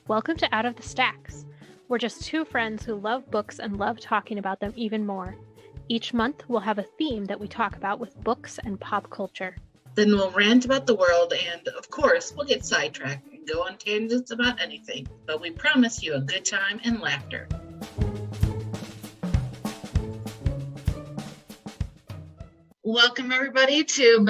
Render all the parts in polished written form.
Welcome to Out of the Stacks. We're just two friends who love books and love talking about them even more. Each month, we'll have a theme that we talk about with books and pop culture. Then we'll rant about the world and, of course, we'll get sidetracked and go on tangents about anything. But we promise you a good time and laughter. Welcome everybody to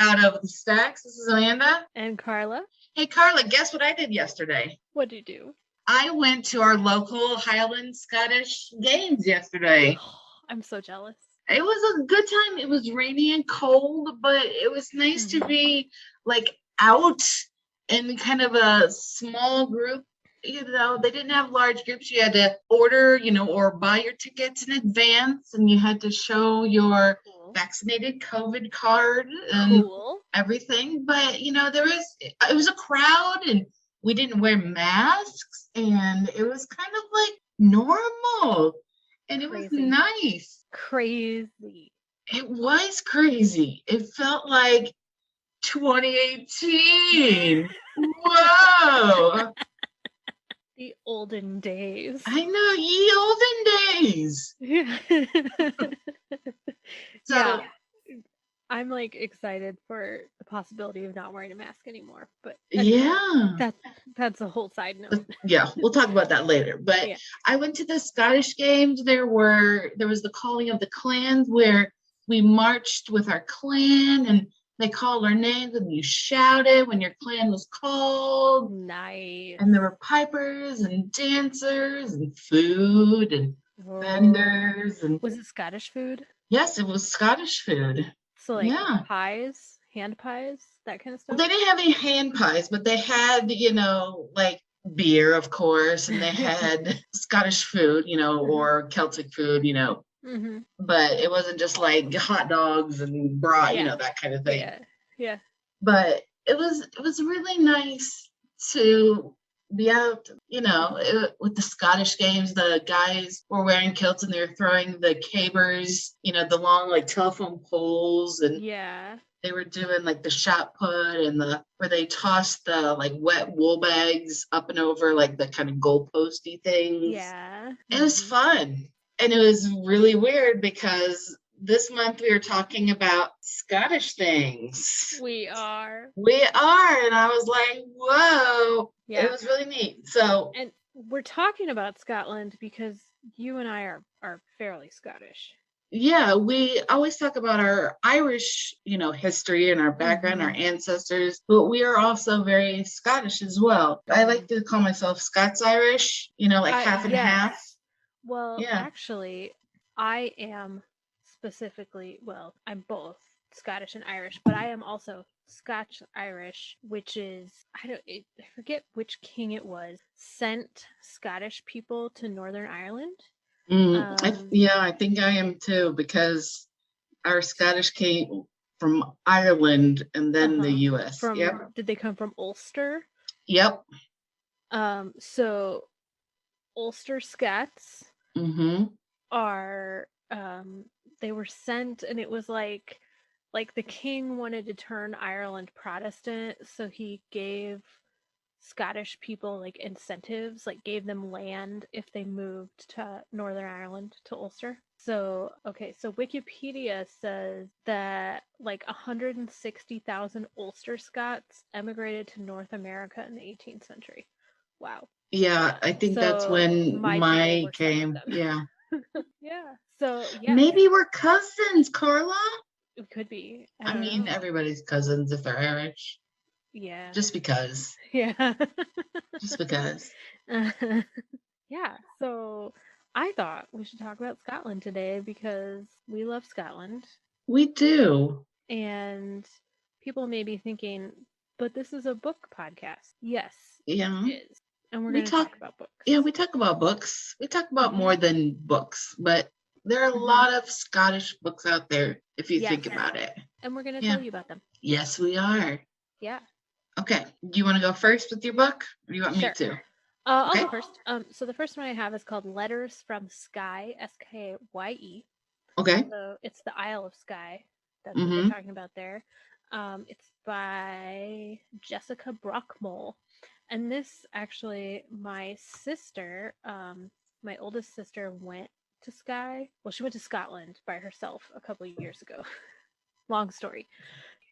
Out of the Stacks. This is Amanda. And Carla. Hey Carla, guess what I did yesterday? What did you do? I went to our local Highlands Scottish games yesterday. I'm so jealous. It was a good time. It was rainy and cold, but it was nice to be out in kind of a small group. They didn't have large groups. You had to order, or buy your tickets in advance, and you had to show your vaccinated COVID card and everything. But, it was a crowd, and we didn't wear masks, and it was kind of normal, and it was nice. Crazy. It was crazy. It felt like 2018. Whoa. The olden days. I know, ye olden days. So I'm excited for the possibility of not wearing a mask anymore. But that's a whole side note. Yeah, we'll talk about that later. But I went to the Scottish games. There was the calling of the clans where we marched with our clan and they called our names and you shouted when your clan was called. Nice. And there were pipers and dancers and food and vendors. And was it Scottish food? Yes, it was Scottish food. So pies, hand pies, that kind of stuff? Well, they didn't have any hand pies, but they had, beer, of course, and they had Scottish food, or Celtic food, Mm-hmm. But it wasn't just hot dogs and brat, that kind of thing. Yeah. But it was really nice to be out, with the Scottish games. The guys were wearing kilts and they were throwing the cabers, the long telephone poles, and they were doing the shot put and where they tossed the wet wool bags up and over the kind of goalposty things. Yeah. It was fun. And it was really weird because this month we were talking about Scottish things. We are. And I was like, whoa. Yeah. It was really neat. And we're talking about Scotland because you and I are fairly Scottish. Yeah, we always talk about our Irish, history and our background, our ancestors, but we are also very Scottish as well. I like to call myself Scots-Irish, half and half. Well, actually, I am I'm both Scottish and Irish, but I am also Scotch-Irish, which is, I forget which king it was, sent Scottish people to Northern Ireland. I think I am too, because our Scottish came from Ireland and then the U.S. Did they come from Ulster? Yep. So Ulster Scots are they were sent, and it was the king wanted to turn Ireland Protestant, so he gave Scottish people incentives, gave them land if they moved to Northern Ireland, to Ulster. So Wikipedia says that 160,000 Ulster Scots emigrated to North America in the 18th century. Wow. Yeah, I think that's when my came. Yeah. Yeah. So maybe we're cousins, Carla. It could be. I mean, everybody's cousins if they're Irish. Yeah. Just because. Yeah. Just because. Yeah. So I thought we should talk about Scotland today because we love Scotland. We do. And people may be thinking, but this is a book podcast. Yes. Yeah. It is. And we're going to talk about books. Yeah, we talk about books. We talk about more than books, but there are a lot of Scottish books out there if you think about it. And we're going to tell you about them. Yes, we are. Yeah. Okay. Do you want to go first with your book, or do you want me to? I'll go first. So the first one I have is called Letters from Skye, Skye. Okay. So it's the Isle of Skye. That's what they're talking about there. It's by Jessica Brockmole. And this actually, my sister, my oldest sister went to Skye. Well, she went to Scotland by herself a couple of years ago. Long story.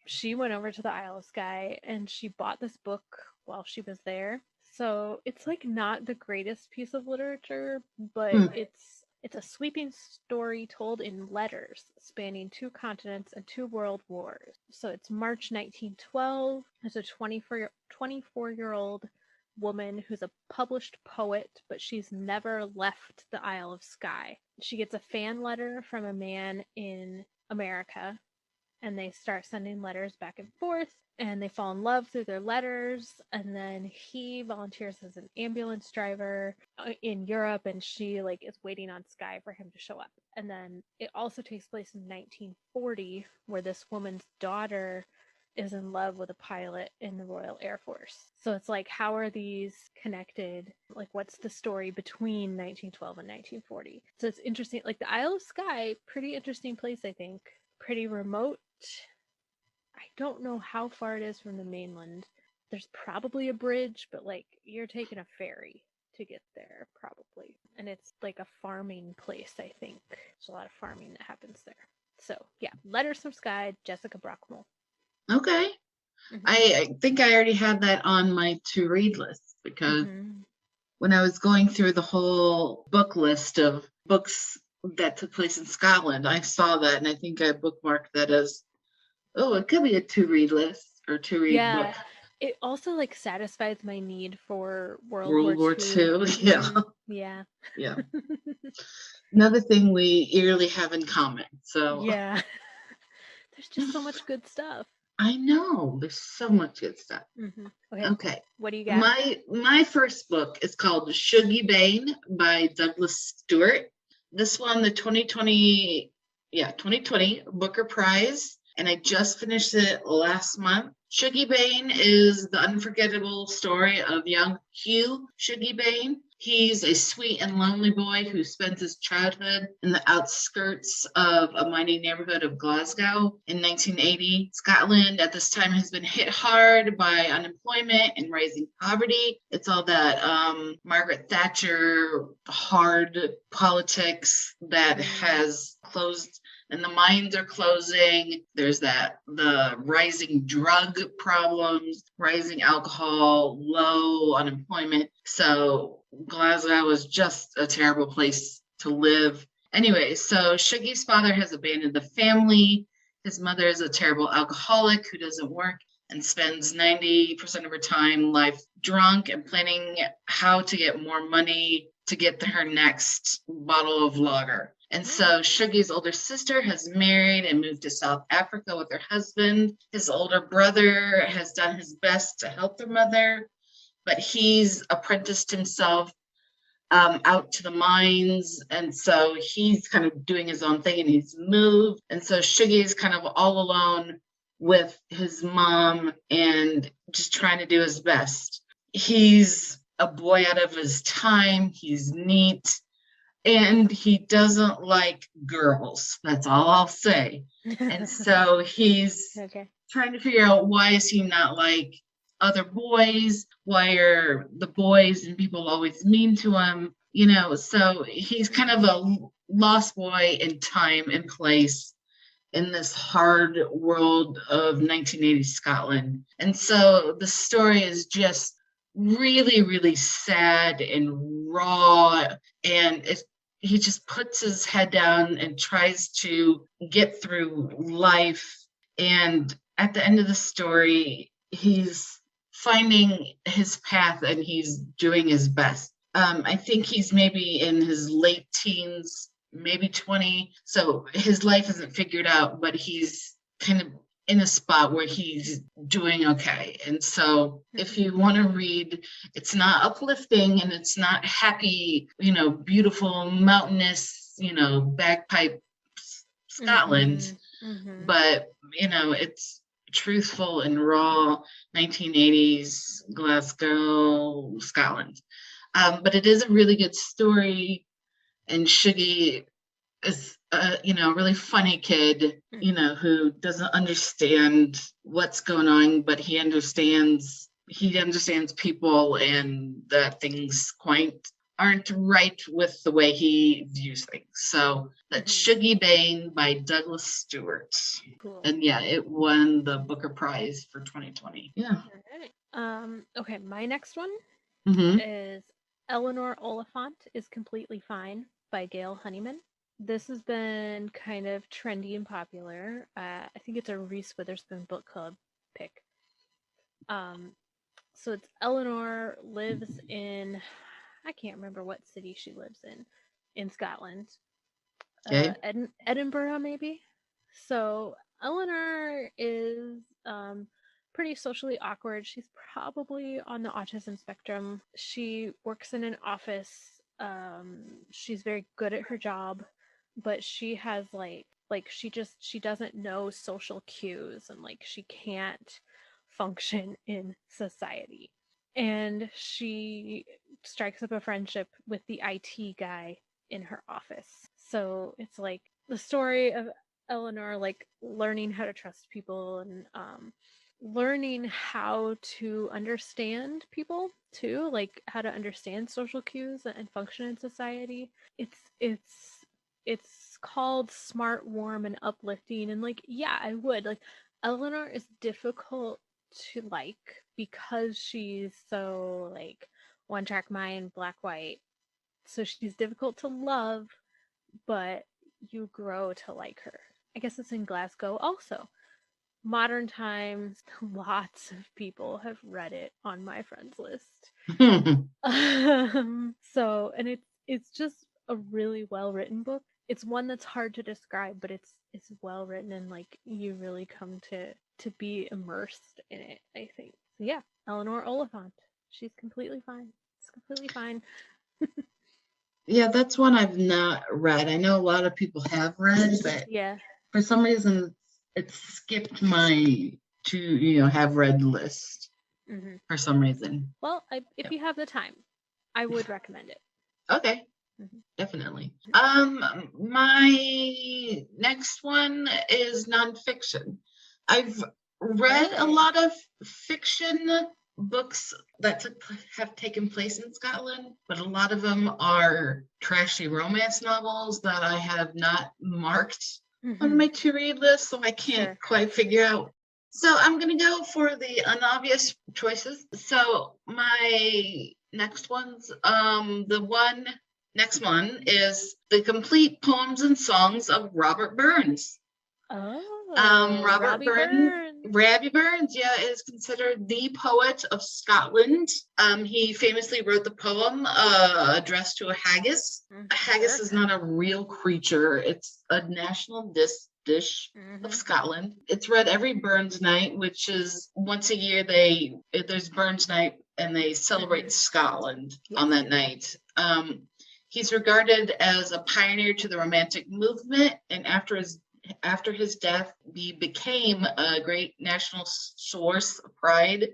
She went over to the Isle of Skye and she bought this book while she was there. So it's like not the greatest piece of literature, but it's a sweeping story told in letters spanning 2 continents and 2 world wars. So it's March 1912. There's a 24-year-old woman who's a published poet, but she's never left the Isle of Skye. She gets a fan letter from a man in America, and they start sending letters back and forth, and they fall in love through their letters, and then he volunteers as an ambulance driver in Europe, and she like is waiting on Skye for him to show up. And then it also takes place in 1940, where this woman's daughter is in love with a pilot in the Royal Air Force. So it's like, how are these connected? Like, what's the story between 1912 and 1940? So it's interesting. Like, the Isle of Skye, pretty interesting place, I think. Pretty remote. I don't know how far it is from the mainland. There's probably a bridge, but like you're taking a ferry to get there probably. And it's like a farming place, I think. There's a lot of farming that happens there. So yeah, Letters from Skye, Jessica Brockmull. Okay. I think I already had that on my to read list, because when I was going through the whole book list of books that took place in Scotland, I saw that, and I think I bookmarked that as, oh, it could be a to read list or to read book. It also like satisfies my need for World War II. Yeah. Another thing we eerily have in common. So yeah, there's just so much good stuff. I know, there's so much good stuff. Okay. What do you got? My first book is called Sugi Bane by Douglas Stewart. This won the 2020 Booker Prize, and I just finished it last month. Sugi Bane is the unforgettable story of young Hugh Sugi Bane. He's a sweet and lonely boy who spends his childhood in the outskirts of a mining neighborhood of Glasgow in 1980. Scotland at this time has been hit hard by unemployment and rising poverty. It's all that Margaret Thatcher hard politics that has closed, and the mines are closing. There's the rising drug problems, rising alcohol, low unemployment. So Glasgow is just a terrible place to live. Anyway, so Shugi's father has abandoned the family. His mother is a terrible alcoholic who doesn't work and spends 90% of her time life drunk and planning how to get more money to get to her next bottle of lager. And so Shugi's older sister has married and moved to South Africa with her husband. His older brother has done his best to help their mother, but he's apprenticed himself out to the mines. And so he's kind of doing his own thing, and he's moved. And so Shugi is kind of all alone with his mom and just trying to do his best. He's a boy out of his time. He's neat. And he doesn't like girls. That's all I'll say. And so he's trying to figure out, why is he not like other boys? Why are the boys and people always mean to him? You know, so he's kind of a lost boy in time and place in this hard world of 1980 Scotland. And so the story is just really, really sad and raw, and he just puts his head down and tries to get through life. And at the end of the story, he's finding his path and he's doing his best. I think he's maybe in his late teens, maybe 20. So his life isn't figured out, but he's kind of in a spot where he's doing okay. And so if you want to read, it's not uplifting and it's not happy, beautiful, mountainous, bagpipe Scotland, but, it's truthful and raw 1980s Glasgow, Scotland. But it is a really good story, and Shugi is a really funny kid, who doesn't understand what's going on, but he understands he understands people and that things aren't right with the way he views things. So that's Sugi Bane by Douglas Stewart. Cool. And yeah, it won the Booker Prize for 2020. Yeah. All right. Okay, my next one is Eleanor Oliphant is Completely Fine by Gail Honeyman. This has been kind of trendy and popular. I think it's a Reese Witherspoon book club pick. So it's Eleanor lives in, I can't remember what city she lives in Scotland. Okay. Edinburgh, maybe. So Eleanor is pretty socially awkward. She's probably on the autism spectrum. She works in an office. She's very good at her job, but she has she doesn't know social cues, and like she can't function in society. And she strikes up a friendship with the IT guy in her office. So it's like the story of Eleanor like learning how to trust people and learning how to understand people too, like how to understand social cues and function in society. It's called Smart, Warm, and Uplifting, and like yeah, I would like Eleanor is difficult to like because she's so like one track mind, black white. So she's difficult to love, but you grow to like her. I guess it's in Glasgow also. Modern times, lots of people have read it on my friends list. So, and it's just a really well written book. It's one that's hard to describe, but it's well written, and like you really come to be immersed in it, I think. So yeah, Eleanor Oliphant. She's completely fine. It's completely fine. Yeah, that's one I've not read. I know a lot of people have read, but yeah, for some reason it skipped my have read list for some reason. Well, if you have the time, I would recommend it. Okay. Definitely. My next one is nonfiction. I've read a lot of fiction books that have taken place in Scotland, but a lot of them are trashy romance novels that I have not marked on my to-read list, so I can't quite figure out. So I'm going to go for the unobvious choices. So my next ones, next one is The Complete Poems and Songs of Robert Burns. Oh, Robbie Burns, yeah, is considered the poet of Scotland. He famously wrote the poem addressed to a haggis. A haggis is not a real creature. It's a national dish of Scotland. It's read every Burns night, which is once a year. There's Burns night, and they celebrate Scotland on that night. He's regarded as a pioneer to the Romantic movement, and after his death, he became a great national source of pride.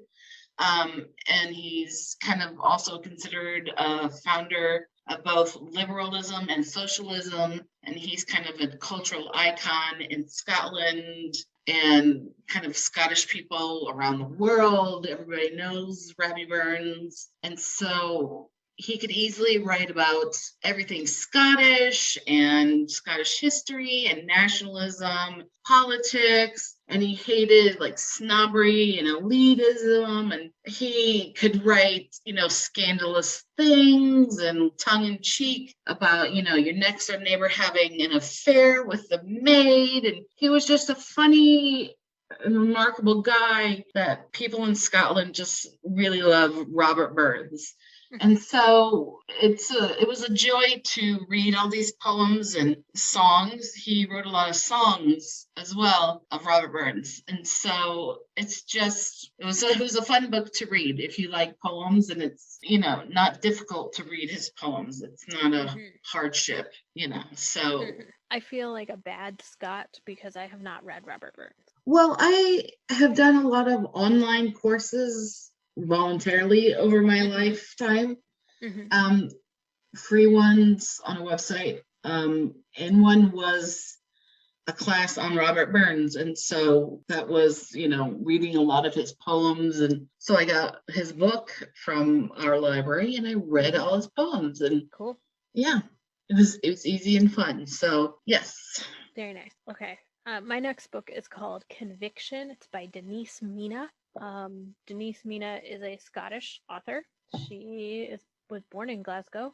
And he's kind of also considered a founder of both liberalism and socialism, and he's kind of a cultural icon in Scotland and kind of Scottish people around the world. Everybody knows Robbie Burns, and so he could easily write about everything Scottish and Scottish history and nationalism, politics, and he hated like snobbery and elitism, and he could write, scandalous things and tongue-in-cheek about, your next door neighbor having an affair with the maid, and he was just a funny and remarkable guy that people in Scotland just really love Robert Burns. And so it was a joy to read all these poems and songs. He wrote a lot of songs as well of Robert Burns. And so it was a fun book to read if you like poems, and it's, not difficult to read his poems. It's not a hardship, so. I feel like a bad Scot because I have not read Robert Burns. Well, I have done a lot of online courses voluntarily over my lifetime, free ones on a website, and one was a class on Robert Burns. And so that was, reading a lot of his poems. And so I got his book from our library and I read all his poems. And cool. Yeah, it was easy and fun. So yes. Very nice. Okay. My next book is called Conviction. It's by Denise Mina. Denise Mina is a Scottish author. She was born in Glasgow.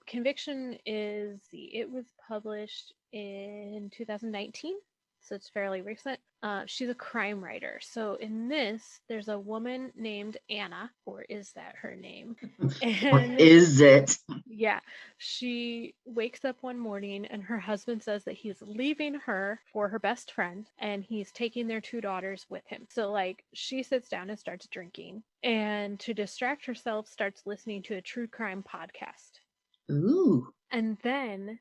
Conviction it was published in 2019, so it's fairly recent. She's a crime writer. So in this, there's a woman named Anna, or is that her name? Or is it? Yeah. She wakes up one morning and her husband says that he's leaving her for her best friend and he's taking their 2 daughters with him. So she sits down and starts drinking, and to distract herself starts listening to a true crime podcast. Ooh. And then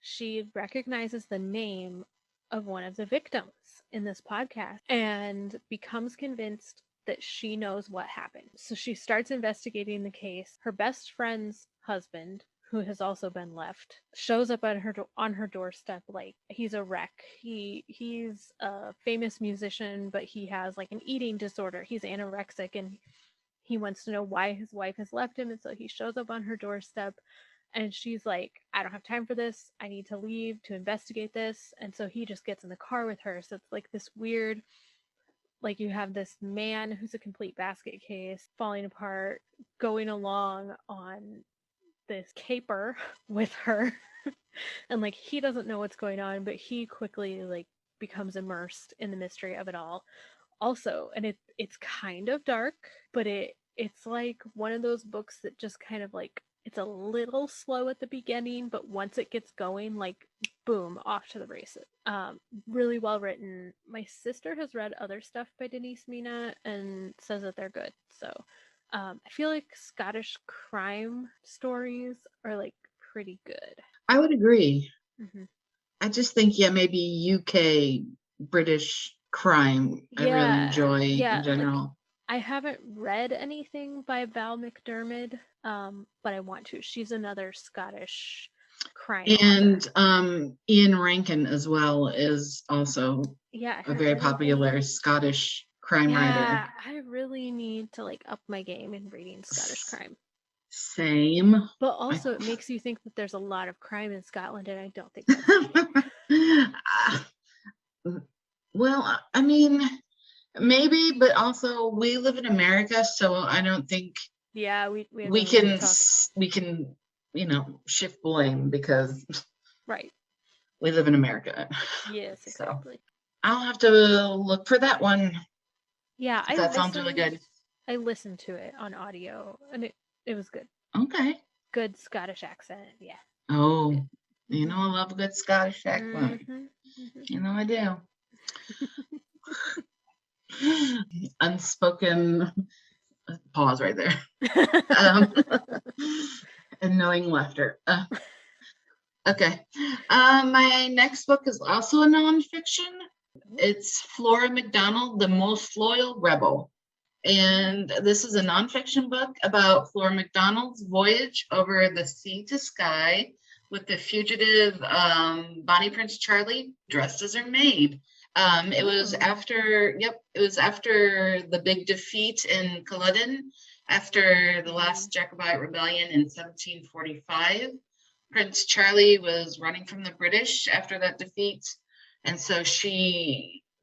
she recognizes the name of one of the victims in this podcast and becomes convinced that she knows what happened. So she starts investigating the case. Her best friend's husband, who has also been left, shows up on her doorstep. He's a wreck. He's a famous musician, but he has an eating disorder. He's anorexic, and he wants to know why his wife has left him. And so he shows up on her doorstep. And she's like, I don't have time for this. I need to leave to investigate this. And so he just gets in the car with her. So it's this weird, you have this man who's a complete basket case falling apart, going along on this caper with her. And he doesn't know what's going on, but he quickly becomes immersed in the mystery of it all. Also, and it's kind of dark, but it's one of those books that just kind of it's a little slow at the beginning, but once it gets going, boom, off to the races. Really well written. My sister has read other stuff by Denise Mina and says that they're good. So I feel like Scottish crime stories are pretty good. I would agree. Mm-hmm. I just think, maybe UK, British crime, I really enjoy in general. I haven't read anything by Val McDermid, but I want to. She's another Scottish crime and author. Ian Rankin as well is also a very popular Scottish crime writer. I really need to up my game in reading Scottish crime. Same. But also it makes you think that there's a lot of crime in Scotland, and I don't think that's well, I mean, maybe, but also we live in America, so I don't think we can shift blame because right, we live in America. Yes, exactly. So I'll have to look for that one. Yeah, that sounds really good. I listened to it on audio and it was good. Okay. Good Scottish accent, yeah. Oh, I love a good Scottish accent. Mm-hmm. I do. Unspoken pause right there. Annoying laughter. Okay. My next book is also a nonfiction. It's Flora Macdonald, The Most Loyal Rebel. And this is a nonfiction book about Flora Macdonald's voyage over the sea to sky with the fugitive Bonnie Prince Charlie dressed as her maid. It was after the big defeat in Culloden, after the last Jacobite rebellion in 1745. Prince Charlie was running from the British after that defeat, and so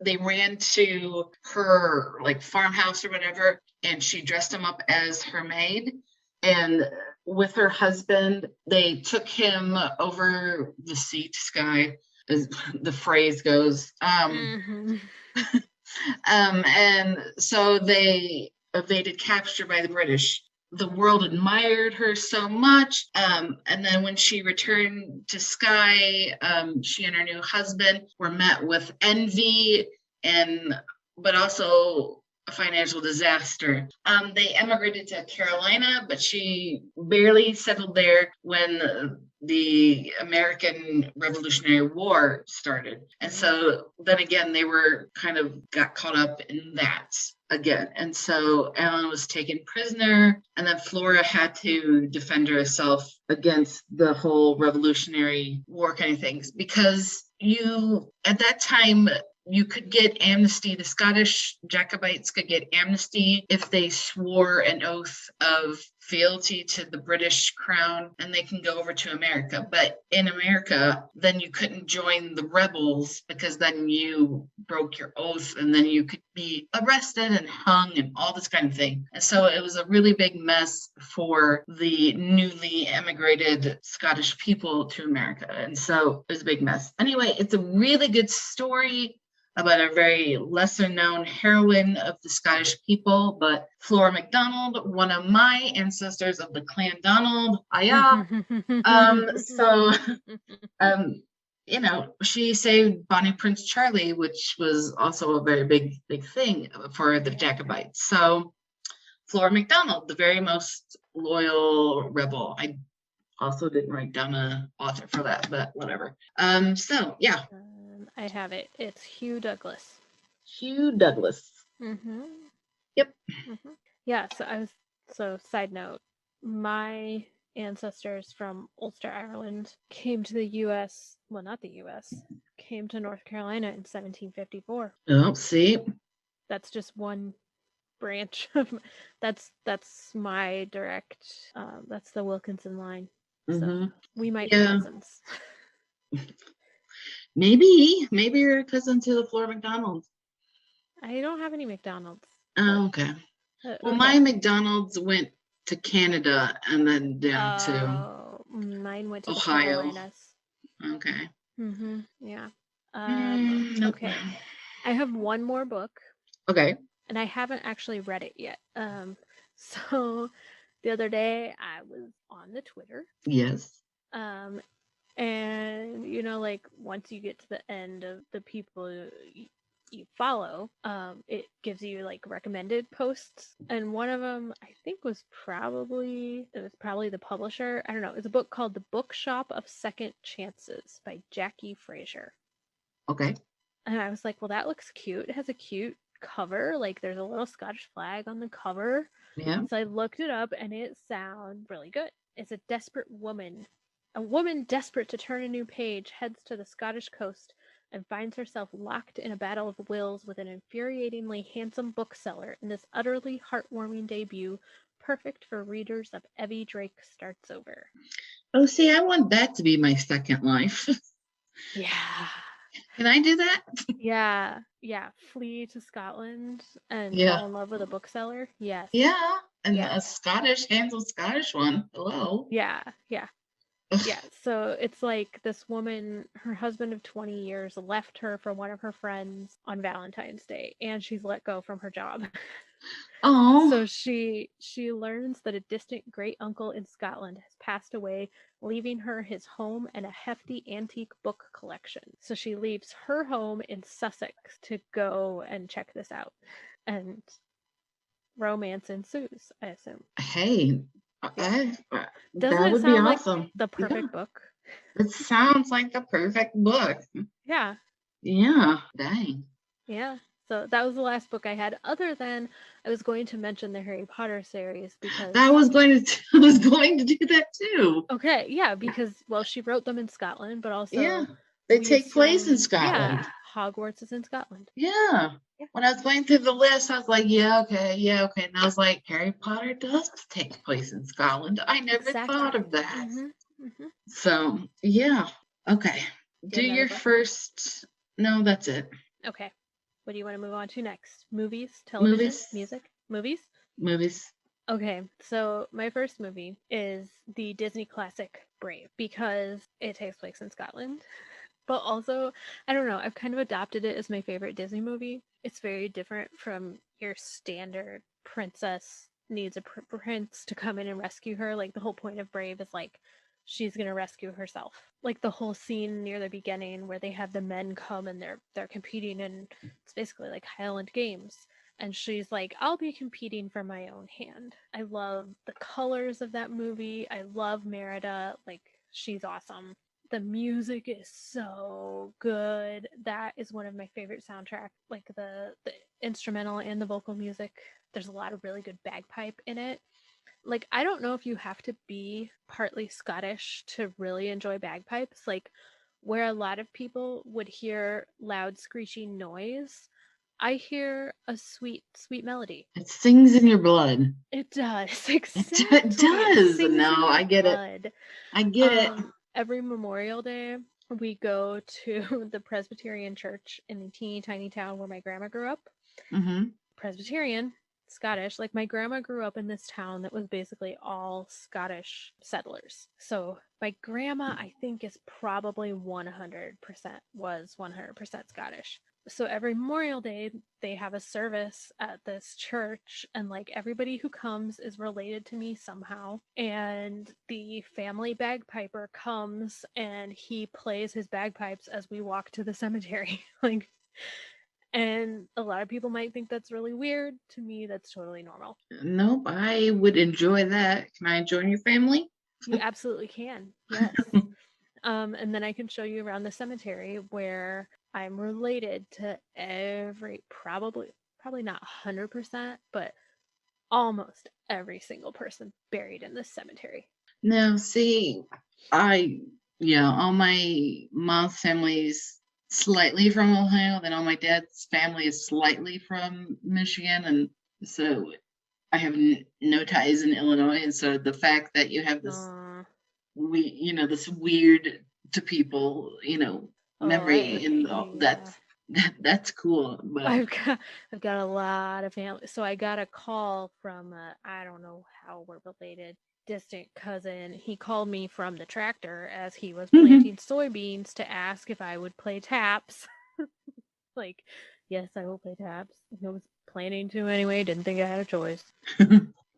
they ran to her farmhouse or whatever, and she dressed him up as her maid. And with her husband, they took him over the sea to sky, as the phrase goes. And so they evaded capture by the British. The world admired her so much. And then when she returned to Skye, she and her new husband were met with envy but also a financial disaster. They emigrated to Carolina, but she barely settled there when the American Revolutionary War started. And so then again, they got caught up in that again. And so Ellen was taken prisoner, and then Flora had to defend herself against the whole Revolutionary War kind of things, because at that time, you could get amnesty. The Scottish Jacobites could get amnesty if they swore an oath of fealty to the British crown, and they can go over to America. But in America, then you couldn't join the rebels because then you broke your oath, and then you could be arrested and hung and all this kind of thing. And so it was a really big mess for the newly emigrated Scottish people to America. And so it was a big mess. Anyway, it's a really good story about a very lesser known heroine of the Scottish people, but Flora Macdonald, one of my ancestors of the Clan Donald, she saved Bonnie Prince Charlie, which was also a very big thing for the Jacobites. So Flora Macdonald, the very most loyal rebel. I also didn't write down an author for that, but whatever. I have it. It's Hugh Douglas. Hugh Douglas. Mm-hmm. Yep. Mm-hmm. Yeah, so side note, my ancestors from Ulster, Ireland came to the U.S., well, not the U.S., came to North Carolina in 1754. Oh, see? That's just one branch of, that's my direct, that's the Wilkinson line. Mm-hmm. So we might be cousins. Maybe you're a cousin to the Flora Macdonald. I don't have any Mcdonalds. Oh, okay. Well, my Mcdonald's went to Canada and then down to mine went to Ohio. The Carolinas. Okay. Mm-hmm. Yeah. Nope. Okay. I have one more book. Okay. And I haven't actually read it yet. So the other day I was on the Twitter. Yes. And like once you get to the end of the people you follow, it gives you like recommended posts, and one of them I think was probably the publisher. I don't know. It's a book called The Bookshop of Second Chances by Jackie Fraser. Okay. And I was like, well, that looks cute. It has a cute cover, like there's a little Scottish flag on the cover. Yeah. So I looked it up and it sounds really good. It's a desperate woman. A woman desperate to turn a new page heads to the Scottish coast and finds herself locked in a battle of wills with an infuriatingly handsome bookseller in this utterly heartwarming debut, perfect for readers of Evie Drake Starts Over. Oh, see, I want that to be my second life. Yeah. Can I do that? Yeah. Flee to Scotland and fall in love with a bookseller. Yes. Yeah. And a handsome Scottish one. Hello. Yeah. So it's like this woman, her husband of 20 years left her for one of her friends on Valentine's Day, and she's let go from her job. Oh. So she learns that a distant great uncle in Scotland has passed away, leaving her his home and a hefty antique book collection. So she leaves her home in Sussex to go and check this out. And romance ensues, I assume. Hey, Doesn't that would it be sound awesome. like the perfect book? It sounds like the perfect book. Yeah. Yeah. Dang. Yeah. So that was the last book I had, other than I was going to mention the Harry Potter series because I was going to do that too. Okay, yeah, because she wrote them in Scotland, but also they take place in Scotland. Yeah, Hogwarts is in Scotland. Yeah. When I was going through the list, I was like, okay. And I was like, Harry Potter does take place in Scotland. I never thought of that. Mm-hmm. Mm-hmm. So, yeah. Okay. Do your first. No, that's it. Okay. What do you want to move on to next? Movies? Television? Music? Movies? Okay, so my first movie is the Disney classic Brave, because it takes place in Scotland. But also, I don't know, I've kind of adopted it as my favorite Disney movie. It's very different from your standard princess needs a prince to come in and rescue her. Like, the whole point of Brave is like, she's gonna rescue herself. Like the whole scene near the beginning where they have the men come and they're competing, and it's basically like Highland Games. And she's like, I'll be competing for my own hand. I love the colors of that movie. I love Merida. Like, she's awesome. The music is so good. That is one of my favorite soundtracks. Like the instrumental and the vocal music. There's a lot of really good bagpipe in it. Like, I don't know if you have to be partly Scottish to really enjoy bagpipes. Like, where a lot of people would hear loud screeching noise, I hear a sweet, sweet melody. It sings in your blood. It does. Exactly. It does. It No, I get blood. it. I get it. Every Memorial Day, we go to the Presbyterian church in the teeny tiny town where my grandma grew up. Mm-hmm. Presbyterian, Scottish. Like, my grandma grew up in this town that was basically all Scottish settlers. So my grandma, I think, is probably 100% Scottish. So every Memorial Day, they have a service at this church, and like everybody who comes is related to me somehow. And the family bagpiper comes and he plays his bagpipes as we walk to the cemetery. Like, and a lot of people might think that's really weird. To me, that's totally normal. Nope, I would enjoy that. Can I join your family? You absolutely can. Yes. And then I can show you around the cemetery where I'm related to every, probably not 100%, but almost every single person buried in this cemetery. No, see, all my mom's family's slightly from Ohio, then all my dad's family is slightly from Michigan, and so I have no ties in Illinois, and so the fact that you have this this weird to people, memory that's cool. But I've got a lot of family. So I got a call from I don't know how we're related, distant cousin. He called me from the tractor as he was planting soybeans to ask if I would play taps. Like, yes, I will play taps. I was planning to anyway. Didn't think I had a choice.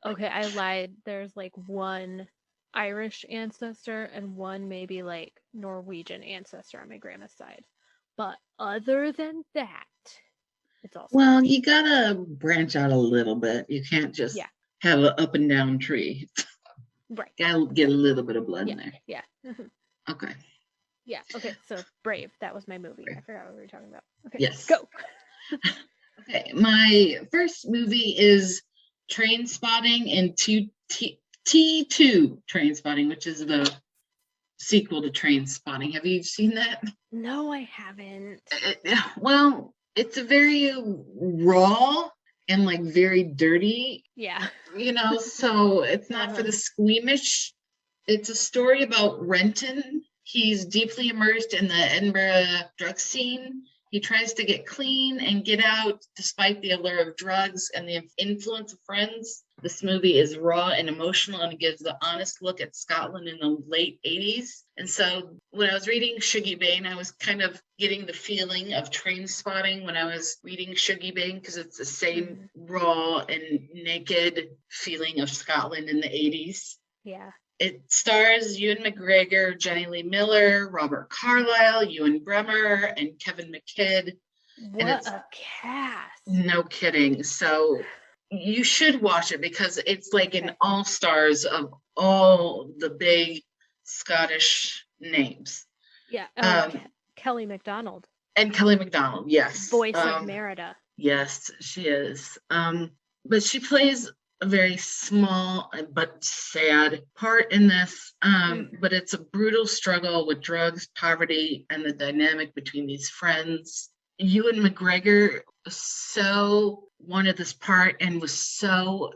Okay, I lied. There's like one Irish ancestor and one maybe like Norwegian ancestor on my grandma's side. But other than that, it's all well, you gotta branch out a little bit. You can't just have an up and down tree. Right. Gotta get a little bit of blood in there. Yeah. Okay. Yeah. Okay. So Brave. That was my movie. I forgot what we were talking about. Okay. Yes. Go. Okay. My first movie is Trainspotting and T2 Trainspotting, which is the sequel to Trainspotting. Have you seen that? No, I haven't. Well, it's a very raw and like very dirty. Yeah. So it's not for the squeamish. It's a story about Renton. He's deeply immersed in the Edinburgh drug scene. He tries to get clean and get out despite the allure of drugs and the influence of friends. This movie is raw and emotional, and it gives the honest look at Scotland in the late 80s. And so when I was reading Sugi Bane, I was kind of getting the feeling of Trainspotting when I was reading Sugi Bane, because it's the same raw and naked feeling of Scotland in the 80s. Yeah. It stars Ewan McGregor, Jenny Lee Miller, Robert Carlyle, Ewan Bremer, and Kevin McKidd. What a cast. No kidding. So you should watch it because it's like an all-stars of all the big Scottish names. Yeah. Kelly Macdonald. And Kelly Macdonald, yes. Voice of Merida. Yes, she is. But she plays a very small but sad part in this. But it's a brutal struggle with drugs, poverty, and the dynamic between these friends. Ewan McGregor so wanted this part and was so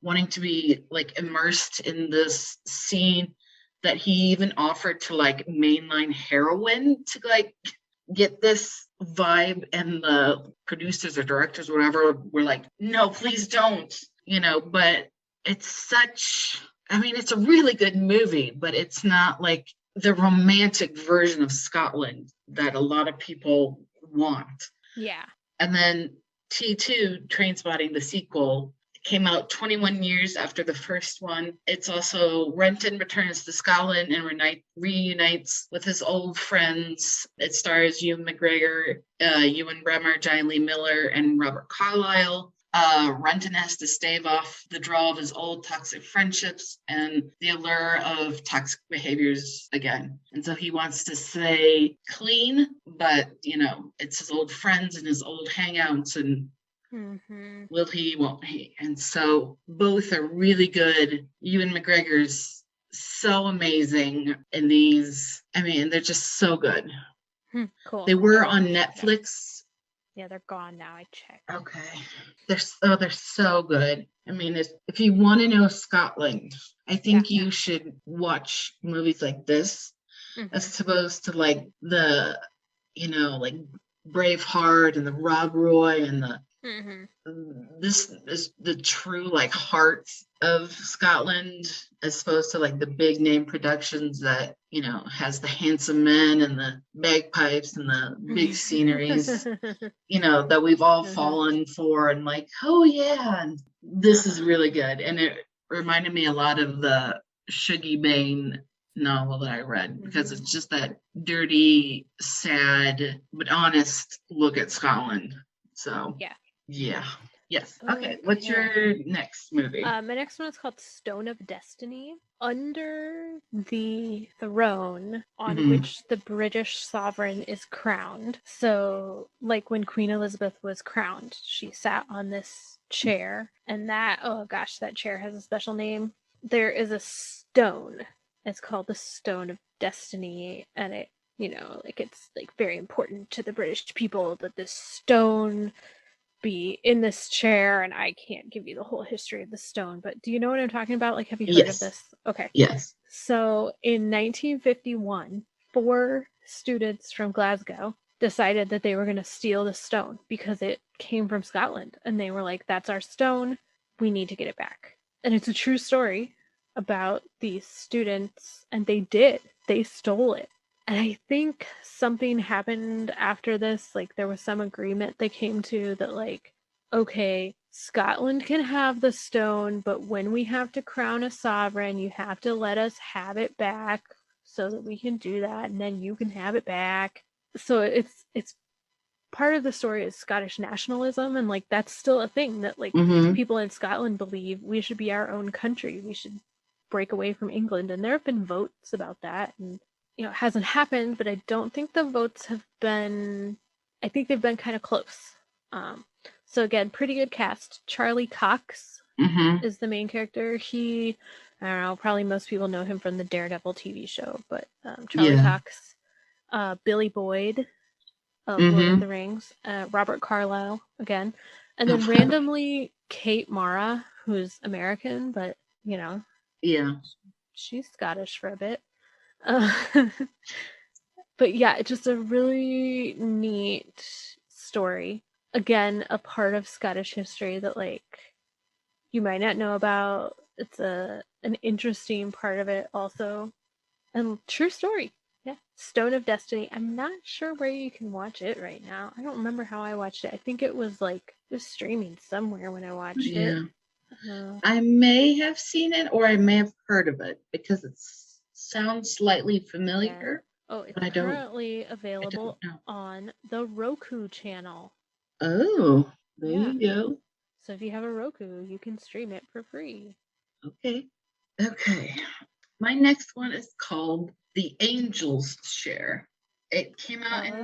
wanting to be like immersed in this scene that he even offered to like mainline heroin to like get this vibe, and the producers or directors or whatever were like, no, please don't, but it's it's a really good movie, but it's not like the romantic version of Scotland that a lot of people want. Yeah. And then T2, Trainspotting the Sequel, came out 21 years after the first one. It's also Renton returns to Scotland and reunites with his old friends. It stars Ewan McGregor, Ewan Bremer, Jenny Lee Miller, and Robert Carlyle. Renton has to stave off the draw of his old toxic friendships and the allure of toxic behaviors again. And so he wants to stay clean, but, it's his old friends and his old hangouts, and will he, won't he? And so both are really good. Ewan McGregor's so amazing in these. I mean, they're just so good. Cool. They were on Netflix. Yeah, they're gone now. I checked. Okay. They're so good. I mean, if you want to know Scotland, I think you should watch movies like this as opposed to like the, like Braveheart and the Rob Roy and the this is the true like heart of Scotland as opposed to like the big name productions that has the handsome men and the bagpipes and the big sceneries that we've all fallen for and like, oh yeah, and this is really good. And it reminded me a lot of the Sugi Bane novel that I read because it's just that dirty, sad, but honest look at Scotland. So yeah. Yes. Okay. What's your next movie? My next one is called Stone of Destiny. Under the throne on which the British sovereign is crowned. So, like when Queen Elizabeth was crowned, she sat on this chair, and that chair has a special name. There is a stone. It's called the Stone of Destiny, and it, it's like very important to the British people that this stone be in this chair, and I can't give you the whole history of the stone, but do you know what I'm talking about? Like, have you heard of this? Okay. Yes. So in 1951, 4 students from Glasgow decided that they were going to steal the stone because it came from Scotland, and they were like, that's our stone, we need to get it back. And it's a true story about these students, and they stole it. And I think something happened after this, like there was some agreement they came to that like, okay, Scotland can have the stone, but when we have to crown a sovereign, you have to let us have it back so that we can do that, and then you can have it back. So it's part of the story is Scottish nationalism, and like that's still a thing that like people in Scotland believe we should be our own country. We should break away from England, and there have been votes about that, and it hasn't happened, but I don't think the votes have been, I think they've been kind of close. So again, pretty good cast. Charlie Cox is the main character. He, I don't know, probably most people know him from the Daredevil TV show, but Charlie Cox, Billy Boyd of Lord of the Rings, Robert Carlyle again, and then randomly Kate Mara, who's American, but she's Scottish for a bit. But yeah, it's just a really neat story. Again, a part of Scottish history that like you might not know about. It's an interesting part of it also. And true story. Yeah. Stone of Destiny. I'm not sure where you can watch it right now. I don't remember how I watched it. I think it was like just streaming somewhere when I watched it. I may have seen it or I may have heard of it because it sounds slightly familiar. Yeah. Oh, it's currently available on the Roku channel. Oh, there you go. So if you have a Roku, you can stream it for free. Okay. My next one is called The Angel's Share. It came out in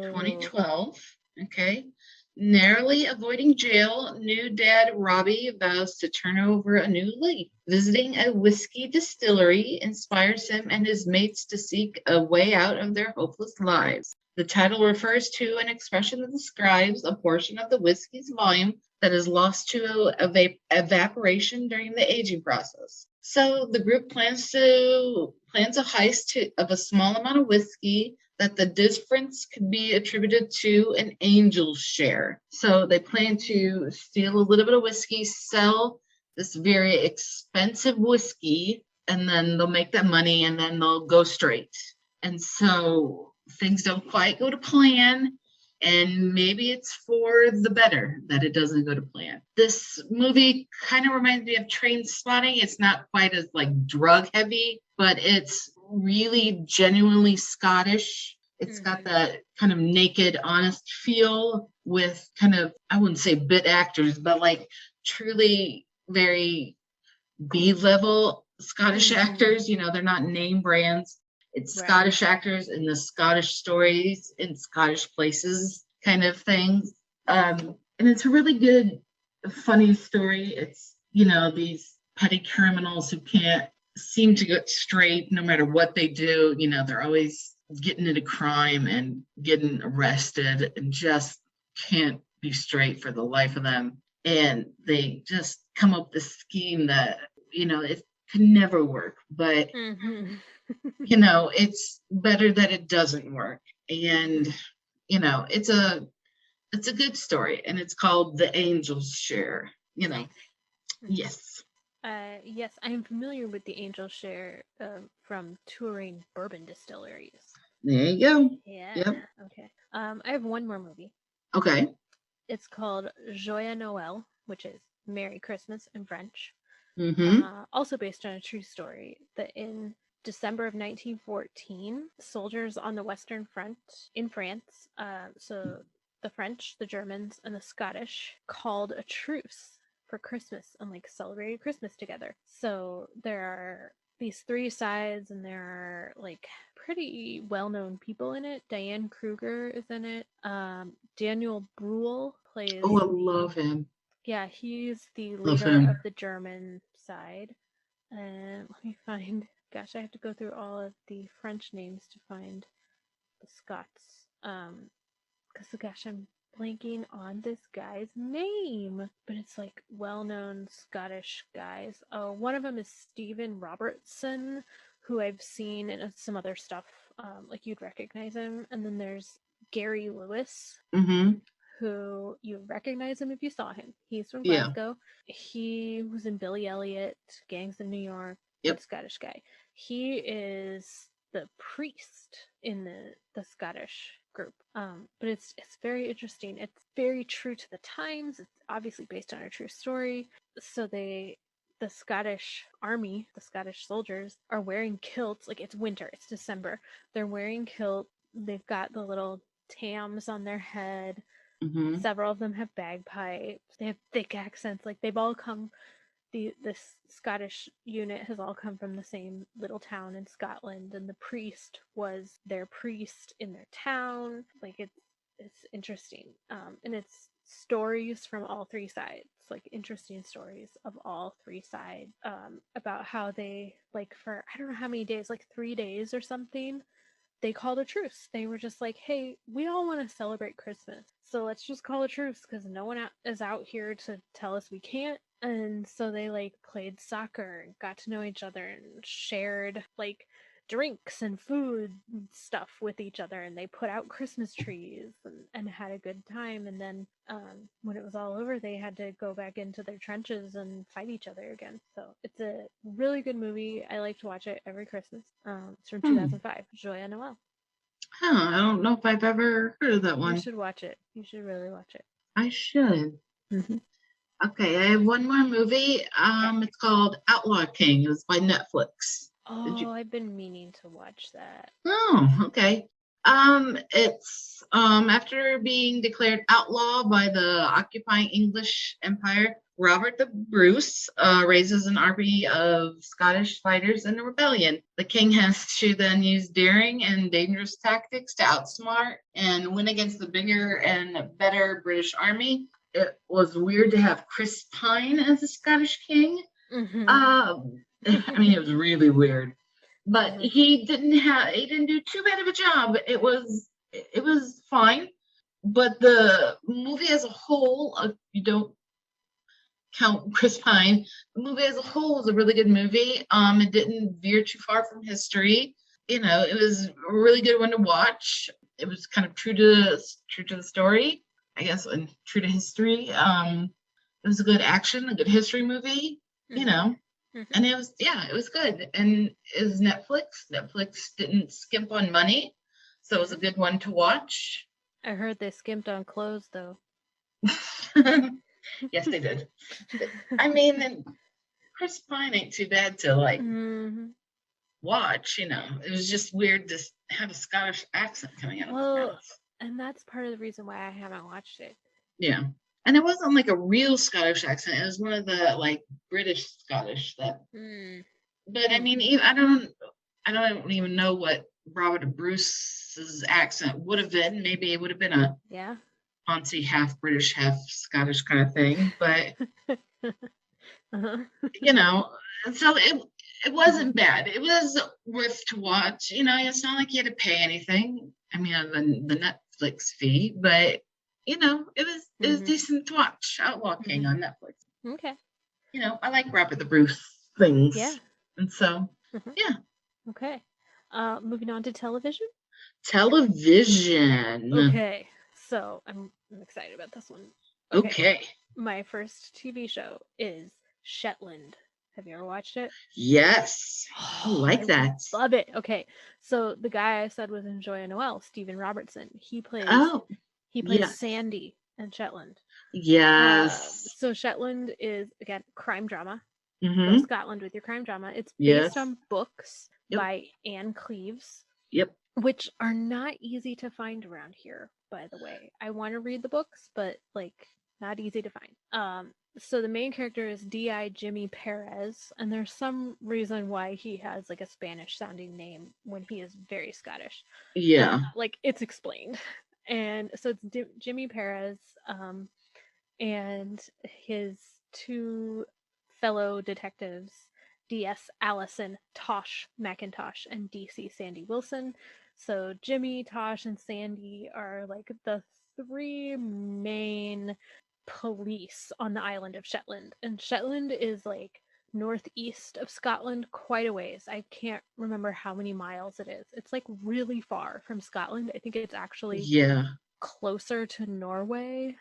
2012. Okay. Narrowly avoiding jail, new dad Robbie vows to turn over a new leaf. Visiting a whiskey distillery inspires him and his mates to seek a way out of their hopeless lives. The title refers to an expression that describes a portion of the whiskey's volume that is lost to evaporation during the aging process. So the group plans a heist of a small amount of whiskey that the difference could be attributed to an angel's share. So they plan to steal a little bit of whiskey, sell this very expensive whiskey, and then they'll make that money and then they'll go straight. And so things don't quite go to plan, and maybe it's for the better that it doesn't go to plan. This movie kind of reminds me of Trainspotting. It's not quite as like drug heavy, but it's really genuinely Scottish. It's got that kind of naked, honest feel with kind of, I wouldn't say bit actors, but like truly very B-level Scottish actors. They're not name brands. It's Scottish actors in the Scottish stories in Scottish places kind of thing. And it's a really good, funny story. It's, these petty criminals who can't seem to get straight no matter what they do. You know, they're always getting into crime and getting arrested and just can't be straight for the life of them. And they just come up with this scheme that, you know, it could never work. But, you know, it's better that it doesn't work. And, you know, it's a good story. And it's called The Angel's Share, you know. Yes. Yes, I am familiar with the Angel Share from touring bourbon distilleries. There you go. Yeah. Yep. Okay. I have one more movie. Okay. It's called Joyeux Noël, which is Merry Christmas in French. Also based on a true story that in December of 1914, soldiers on the Western Front in France, so the French, the Germans, and the Scottish, called a truce for Christmas and like celebrated Christmas together. So there are these three sides, and there are like pretty well-known people in it. Diane Kruger is in it. Daniel Bruhl plays. Oh, I love him. Yeah, he's the leader of the German side. And let me find. Gosh, I have to go through all of the French names to find the Scots. Because gosh, I'm blanking on this guy's name, but it's like well-known Scottish guys. Oh, one of them is Stephen Robertson, who I've seen in some other stuff. Like you'd recognize him. And then there's Gary Lewis, who you recognize him if you saw him. He's from Glasgow. Yeah. He was in Billy Elliot, Gangs of New York. Yep. Scottish guy. He is the priest in the Scottish group. But it's very interesting. It's very true to the times. It's obviously based on a true story. So the Scottish army, the Scottish soldiers, are wearing kilts. Like, it's winter, it's December. They're wearing kilts. They've got the little tams on their head. Several of them have bagpipes. They have thick accents. Like, they've all come. This Scottish unit has all come from the same little town in Scotland, and the priest was their priest in their town. Like, it's interesting, and it's stories from all three sides, like interesting stories of all three sides, about how they, like, for I don't know how many days, like 3 days or something, they called a truce. They were just like, hey, we all want to celebrate Christmas, so let's just call a truce because no one is out here to tell us we can't. And so they like played soccer and got to know each other and shared like drinks and food and stuff with each other, and they put out Christmas trees and had a good time. And then when it was all over, they had to go back into their trenches and fight each other again. So it's a really good movie. I like to watch it every Christmas. It's from 2005. Joyeux Noël. Huh, I don't know if I've ever heard of that one. You should watch it. You should really watch it. I should. Okay, I have one more movie. It's called Outlaw King. It's by Netflix. Oh, I've been meaning to watch that. Oh, okay. It's after being declared outlaw by the occupying English Empire, Robert the Bruce raises an army of Scottish fighters in a rebellion. The king has to then use daring and dangerous tactics to outsmart and win against the bigger and better British army. It was weird to have Chris Pine as the Scottish king. I mean, it was really weird. But he didn't do too bad of a job. It was fine. But the movie as a whole, if you don't count Chris Pine, the movie as a whole was a really good movie. It didn't veer too far from history. You know, it was a really good one to watch. It was kind of true to the story, I guess, and true to history. It was a good action, a good history movie, you know. And it was good. And it was Netflix. Netflix didn't skimp on money, so it was a good one to watch. I heard they skimped on clothes, though. Yes, they did. I mean, Chris Pine ain't too bad to like watch. You know, it was just weird to have a Scottish accent coming out of his mouth. And that's part of the reason why I haven't watched it. Yeah. And it wasn't like a real Scottish accent. It was one of the like British Scottish that. But I mean, I don't even know what Robert Bruce's accent would have been. Maybe it would have been a fancy half British, half Scottish kind of thing. But you know, so It wasn't bad. It was worth to watch. You know, it's not like you had to pay anything. I mean, other than the Netflix fee, but you know, it was decent to watch. Outlaw King on Netflix. Okay. You know, I like Robert the Bruce things. Yeah. And so, yeah. Okay. Moving on to television. Television. Okay. So I'm excited about this one. Okay. My first TV show is Shetland. Have you ever watched it? Yes. I like that. Love it. Okay. So the guy I said was in Joy Noel, Stephen Robertson. He plays Sandy in Shetland. Yes. So Shetland is, again, crime drama. Go Scotland with your crime drama. It's based on books by Anne Cleves. Which are not easy to find around here, by the way. I want to read the books, but like not easy to find. So the main character is D.I. Jimmy Perez, and there's some reason why he has like a Spanish sounding name when he is very Scottish. Yeah. Like it's explained. And so it's Jimmy Perez and his two fellow detectives, D.S. Allison Tosh McIntosh and D.C. Sandy Wilson. So Jimmy, Tosh, and Sandy are like the three main police on the island of Shetland. And Shetland is like northeast of Scotland quite a ways. I can't remember how many miles it is. It's like really far from Scotland. I think it's actually closer to Norway.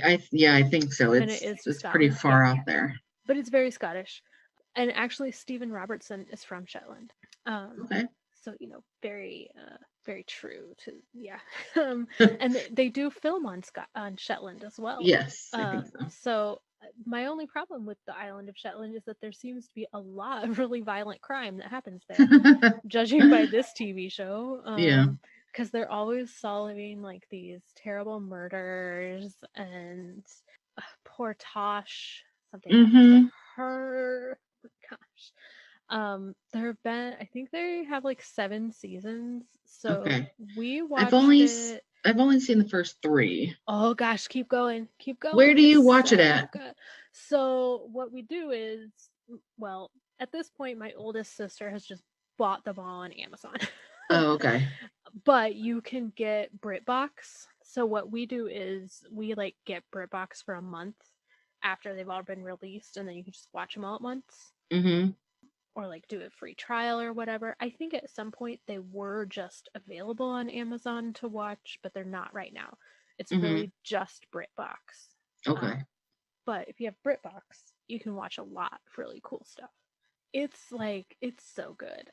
I think so. It's pretty far out there. But it's very Scottish. And actually Stephen Robertson is from Shetland. Okay. So, you know, very true to, and they do film on Shetland as well. Yes, I think so. So my only problem with the island of Shetland is that there seems to be a lot of really violent crime that happens there, judging by this TV show. Because they're always solving like these terrible murders, and poor Tosh, something happens to her. Oh my gosh. There have been, I think they have like 7 seasons. So we watched it. I've only seen the first 3. Oh gosh, keep going. Where do you watch it at? Good. So what we do is, well, at this point, my oldest sister has just bought them all on Amazon. Oh, okay. But you can get BritBox. So what we do is we like get BritBox for a month after they've all been released, and then you can just watch them all at once. Or like do a free trial or whatever. I think at some point they were just available on Amazon to watch, but they're not right now. It's really just BritBox. Okay. But if you have BritBox, you can watch a lot of really cool stuff. It's so good.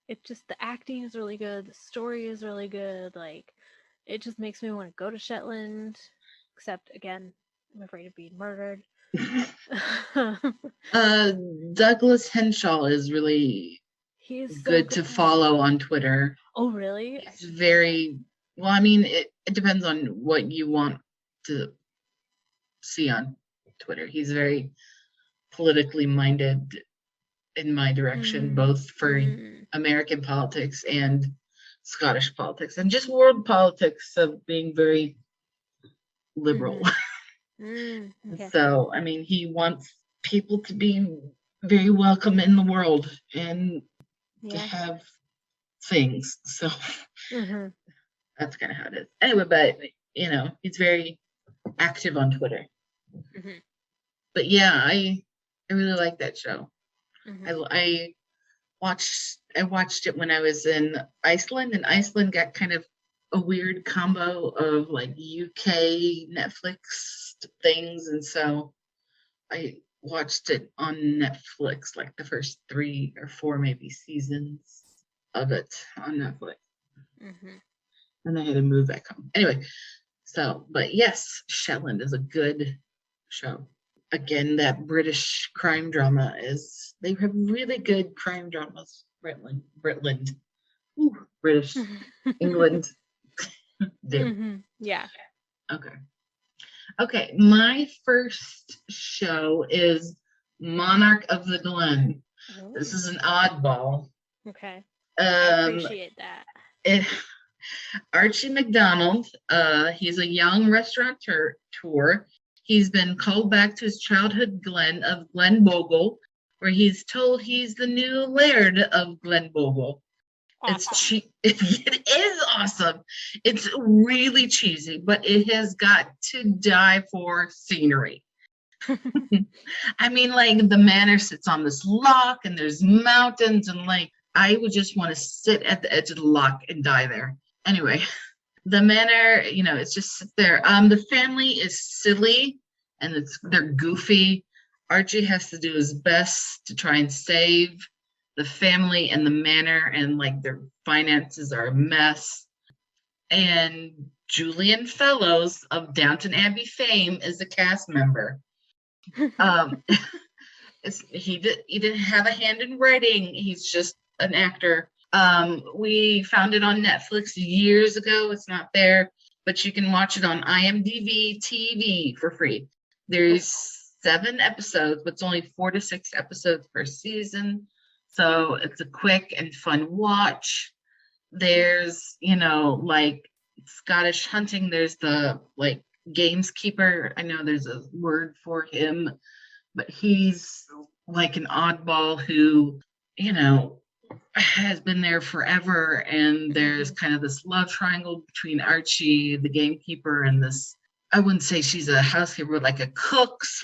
It just, the acting is really good, the story is really good. Like, it just makes me want to go to Shetland. Except again, I'm afraid of being murdered. Douglas Henshaw is really good to follow on Twitter. Oh, really? It's very well. I mean, it depends on what you want to see on Twitter. He's very politically minded in my direction, both for American politics and Scottish politics, and just world politics of being very liberal. Okay. So, I mean, he wants people to be very welcome in the world and to have things. So that's kind of how it is. Anyway, but, you know, he's very active on Twitter. But yeah, I really like that show. I watched it when I was in Iceland, and Iceland got kind of a weird combo of like UK Netflix things, and so I watched it on Netflix, like the first 3 or 4 maybe seasons of it on Netflix. And I had to move back home. Anyway, so, but yes, Shetland is a good show. Again, that British crime drama they have really good crime dramas. Britland. Ooh, British. England. Yeah. Okay. My first show is Monarch of the Glen. This is an oddball. Okay. I appreciate that. Archie Mcdonald, he's a young restaurateur. He's been called back to his childhood glen of Glen Bogle where he's told he's the new Laird of Glenbogle. Awesome. It is awesome. It's really cheesy, but it has got to die for scenery. I mean, like, the manor sits on this loch and there's mountains, and like, I would just want to sit at the edge of the loch and die there. Anyway, the manor, it's just there. The family is silly and they're goofy. Archie has to do his best to try and save the family and the manor, and like their finances are a mess. And Julian Fellows of Downton Abbey fame is a cast member. He didn't have a hand in writing. He's just an actor. We found it on Netflix years ago. It's not there, but you can watch it on IMDb TV for free. There's 7 episodes, but it's only 4 to 6 episodes per season. So it's a quick and fun watch. There's, like Scottish hunting. There's the like gameskeeper. I know there's a word for him, but he's like an oddball who, has been there forever. And there's kind of this love triangle between Archie, the gamekeeper, and this, I wouldn't say she's a housekeeper, but like a cook /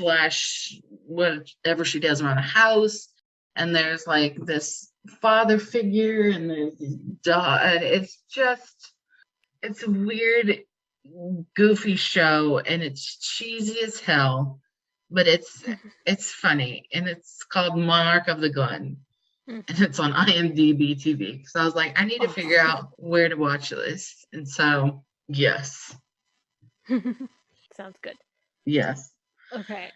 whatever she does around the house. And there's like this father figure, and there's this dog. It's a weird, goofy show, and it's cheesy as hell, but it's funny, and it's called Monarch of the Glen, and it's on IMDb TV. So I was like, I need to figure out where to watch this, and so yes. Sounds good. Yes. Okay.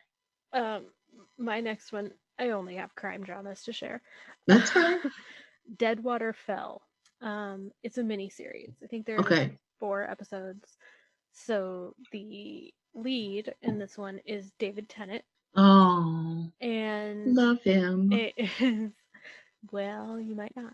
My next one, I only have crime dramas to share. That's fine. Deadwater Fell. It's a mini series. I think there are 4 episodes. So the lead in this one is David Tennant. Oh, and love him. It is, well, you might not.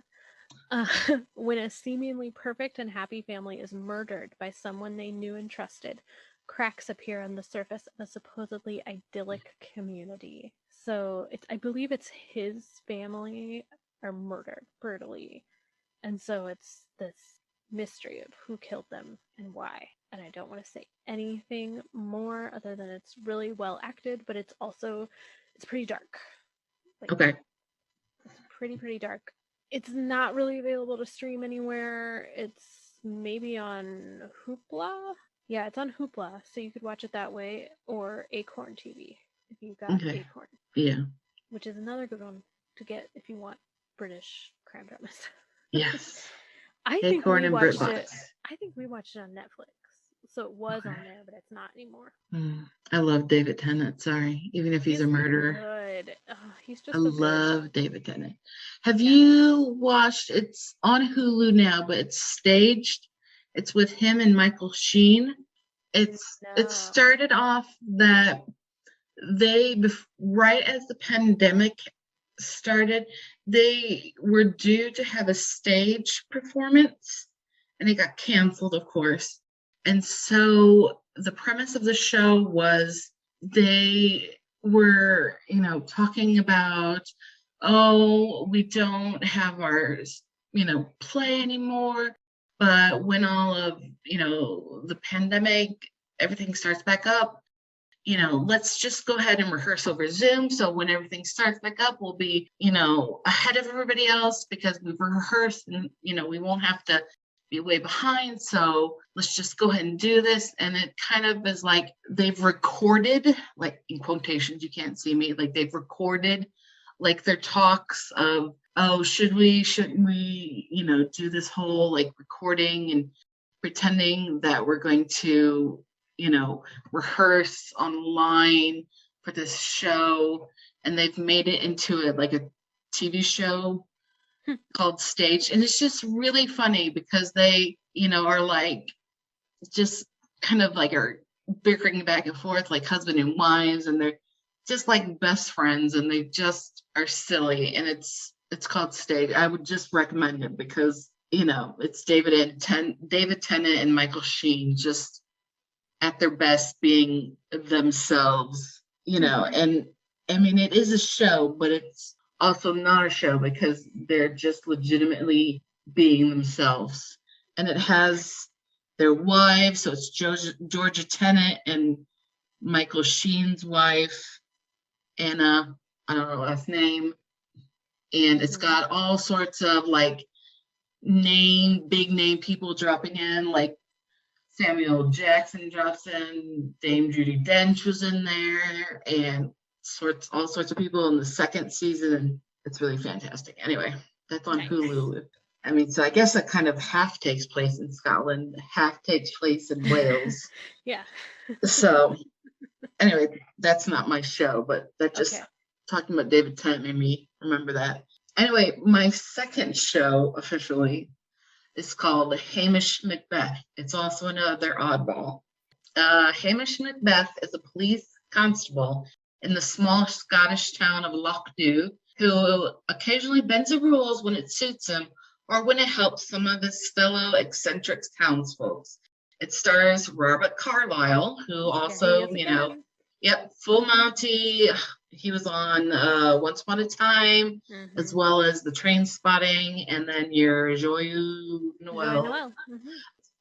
When a seemingly perfect and happy family is murdered by someone they knew and trusted, cracks appear on the surface of a supposedly idyllic community. So I believe it's his family are murdered brutally. And so it's this mystery of who killed them and why. And I don't want to say anything more other than it's really well acted, but it's pretty dark. Okay. It's pretty dark. It's not really available to stream anywhere. It's maybe on Hoopla. Yeah, it's on Hoopla, so you could watch it that way, or Acorn TV if you've got Acorn. Yeah. Which is another good one to get if you want British crime dramas. Yes. I think we watched it on Netflix. So it was on there, but it's not anymore. I love David Tennant. Sorry, even if he's a murderer. Good. He's just. I love David Tennant. Have you watched? It's on Hulu now, but it's staged. It's with him and Michael Sheen. It started off that right as the pandemic started, they were due to have a stage performance, and it got canceled, of course. And so the premise of the show was they were, talking about, we don't have our, play anymore. But when all of, the pandemic, everything starts back up, let's just go ahead and rehearse over Zoom. So when everything starts back up, we'll be, ahead of everybody else because we've rehearsed, and, we won't have to be way behind. So let's just go ahead and do this. And it kind of is like they've recorded, like in quotations, you can't see me, like they've recorded like their talks of, shouldn't we, do this whole like recording and pretending that we're going to, rehearse online for this show. And they've made it into like a TV show called Stage. And it's just really funny because they, are like, just kind of like are bickering back and forth like husband and wives, and they're just like best friends, and they just are silly. And it's called Stage. I would just recommend it because, it's David Tennant and Michael Sheen just at their best being themselves, and I mean, it is a show, but it's also not a show because they're just legitimately being themselves. And it has their wives, so it's Georgia Tennant and Michael Sheen's wife, Anna, I don't know her last name. And it's got all sorts of like big name people dropping in, like Samuel Jackson drops in, Dame Judi Dench was in there, and all sorts of people in the second season. It's really fantastic. Anyway, that's on Hulu. I mean, so I guess that kind of half takes place in Scotland, half takes place in Wales. Yeah. So anyway, that's not my show, but that just talking about David Tennant made me remember that. Anyway, my second show officially is called Hamish Macbeth. It's also another oddball. Hamish Macbeth is a police constable in the small Scottish town of Lochdu who occasionally bends the rules when it suits him or when it helps some of his fellow eccentric townsfolk. It stars Robert Carlyle, who also, full Monty. He was on Once Upon a Time, as well as the Trainspotting, and then your Joyeux Noel.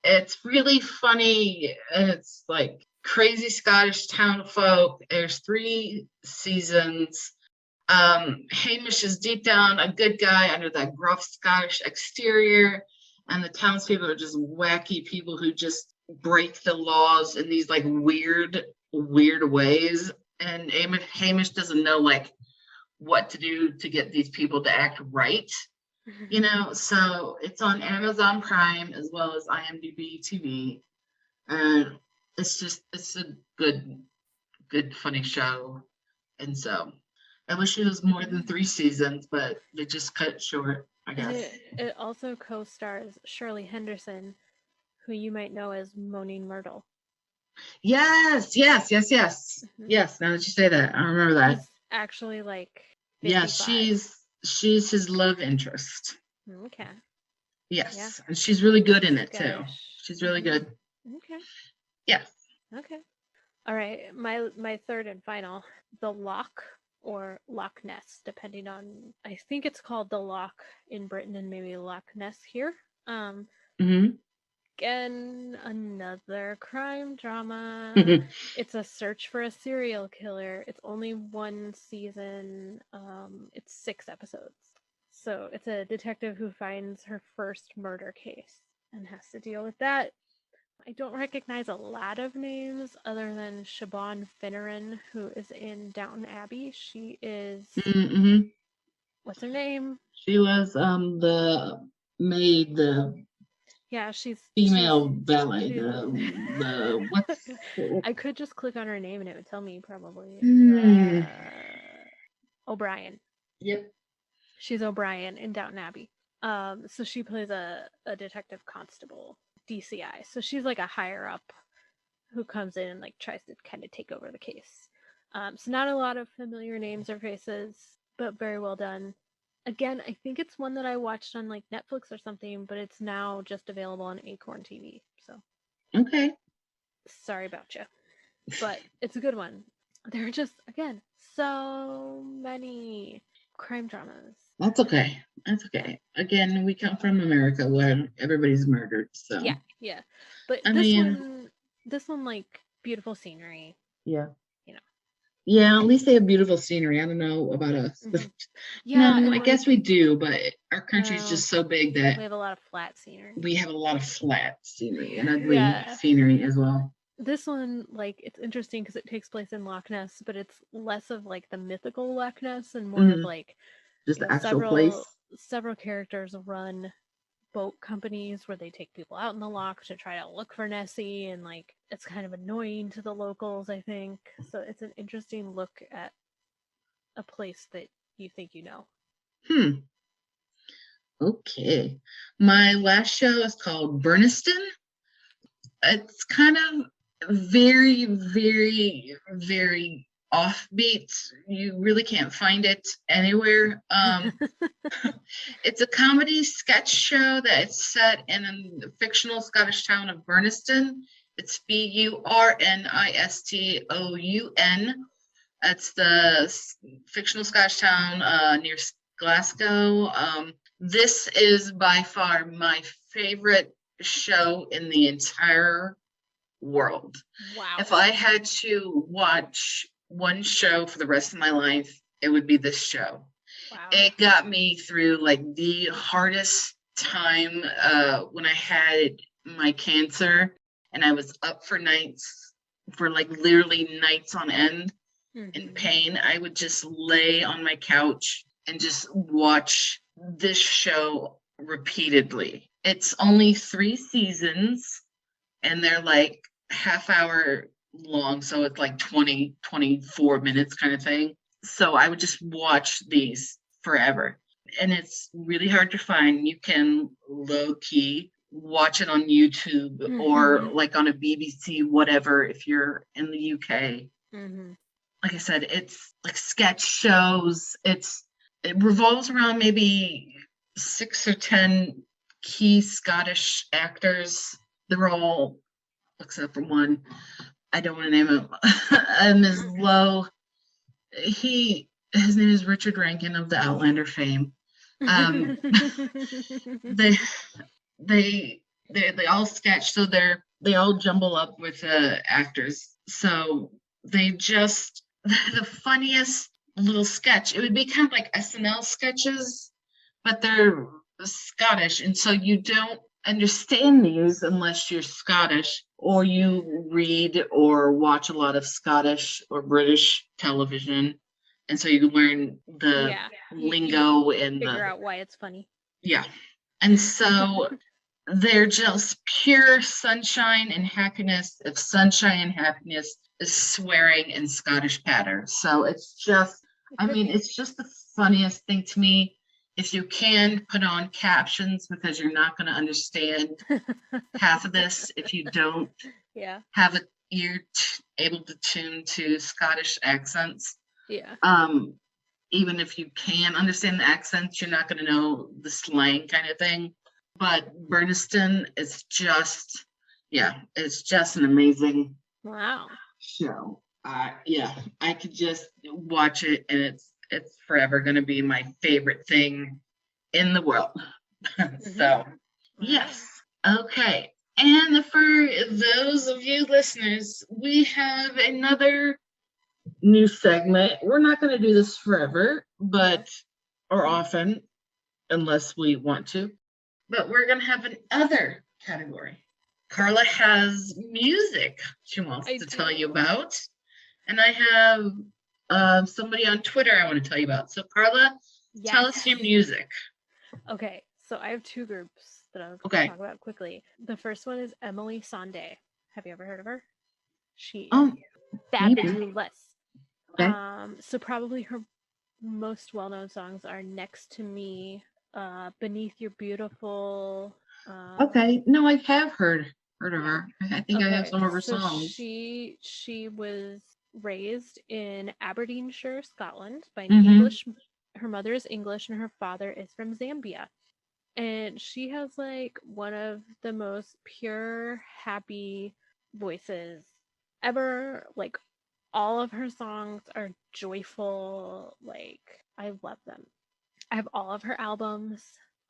It's really funny, and it's like crazy Scottish town folk. There's 3 seasons. Hamish is deep down a good guy under that gruff Scottish exterior, and the townspeople are just wacky people who just break the laws in these like weird ways. And Hamish doesn't know like what to do to get these people to act right, So it's on Amazon Prime as well as IMDb TV, and it's a good funny show. And so I wish it was more than 3 seasons, but they just cut it short, I guess. It also co-stars Shirley Henderson, who you might know as Moaning Myrtle. Yes. Yes, now that you say that, I remember that. She's actually like 55. Yeah, she's his love interest. Okay. Yes, and she's really good in it too. She's really good. Okay. Yes. Okay. All right, my third and final, The Loch or Loch Ness, depending on, I think it's called The Loch in Britain and maybe Loch Ness here. Again, another crime drama. It's a search for a serial killer. It's only 1 season. It's 6 episodes. So it's a detective who finds her first murder case and has to deal with that. I don't recognize a lot of names other than Siobhan Finneran, who is in Downton Abbey. She is... What's her name? She was the maid, she's female valet. The what's I could just click on her name and it would tell me probably. O'Brien. Yep. She's O'Brien in Downton Abbey. So she plays a detective constable, DCI. So she's like a higher up who comes in and like tries to kind of take over the case. So not a lot of familiar names or faces, but very well done. Again, I think it's one that I watched on like Netflix or something, but it's now just available on Acorn TV. So okay, sorry about you, but it's a good one. There are just, again, so many crime dramas. That's okay. Again, we come from America where everybody's murdered, so yeah. But this one like beautiful scenery. Yeah. Yeah, at least they have beautiful scenery. I don't know about us. I guess we do, but our country's just so big that we have a lot of flat scenery. We have a lot of flat scenery and ugly scenery as well. This one, like, it's interesting because it takes place in Loch Ness, but it's less of like the mythical Loch Ness and more of like just the actual place. Several characters run boat companies where they take people out in the loch to try to look for Nessie, and like it's kind of annoying to the locals, I think. So it's an interesting look at a place that you think you know. Okay. My last show is called Burniston. It's kind of very, very, very offbeat. You really can't find it anywhere. It's a comedy sketch show that is set in the fictional Scottish town of Burniston. It's Burniston. It's the fictional Scottish town near Glasgow. This is by far my favorite show in the entire world. Wow. If I had to watch one show for the rest of my life, it would be this show. Wow. It got me through like the hardest time when I had my cancer, and I was up for nights, for like literally nights on end in pain. I would just lay on my couch and just watch this show repeatedly. It's only 3 seasons, and they're like half hour long, so it's like 24 minutes kind of thing. So I would just watch these forever. And it's really hard to find. You can low key watch it on YouTube or like on a BBC, whatever, if you're in the UK. Like I said, it's like sketch shows. It revolves around maybe 6 or 10 key Scottish actors. They're all, except for one, I don't want to name him, Ms. Lowe. His name is Richard Rankin of the Outlander fame. They all sketch, so they all jumble up with actors. So they just the funniest little sketch. It would be kind of like SNL sketches, but they're Scottish, and so you don't understand these unless you're Scottish or you read or watch a lot of Scottish or British television, and so you learn the lingo and figure out why it's funny. Yeah, and so they're just pure sunshine and happiness. If sunshine and happiness is swearing in Scottish patter, so it's just, I mean, it's just the funniest thing to me. If you can put on captions, because you're not going to understand half of this if you don't have an ear able to tune to Scottish accents. Yeah. Even if you can understand the accents, you're not going to know the slang kind of thing. But Burniston is just, it's just an amazing show. I could just watch it, and it's forever going to be my favorite thing in the world. So, yes. Okay. And for those of you listeners, we have another new segment. We're not going to do this forever, or often, unless we want to. But we're going to have another category. Carla has music she wants to tell you about. And I have somebody on Twitter I want to tell you about. So Carla, tell us your music. Okay, so I have 2 groups that I was going to talk about quickly. The first one is Emily Sandé. Have you ever heard of her? She is fabulous. Okay. So probably her most well-known songs are Next to Me, Beneath Your Beautiful. Okay, no, I have heard of her. I think I have some of her songs. She was raised in Aberdeenshire, Scotland, by an English. Her mother is English and her father is from Zambia. And she has like one of the most pure, happy voices ever. Like, all of her songs are joyful. Like, I love them. I have all of her albums.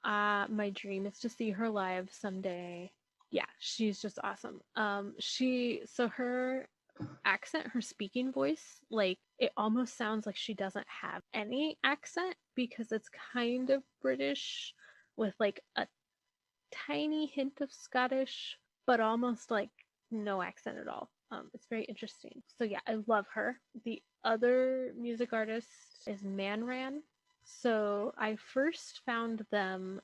My dream is to see her live someday. Yeah, she's just awesome. Her accent, her speaking voice, like, it almost sounds like she doesn't have any accent, because it's kind of British with like a tiny hint of Scottish, but almost like no accent at all. It's very interesting. So yeah, I love her. The other music artist is Manran. So I first found them.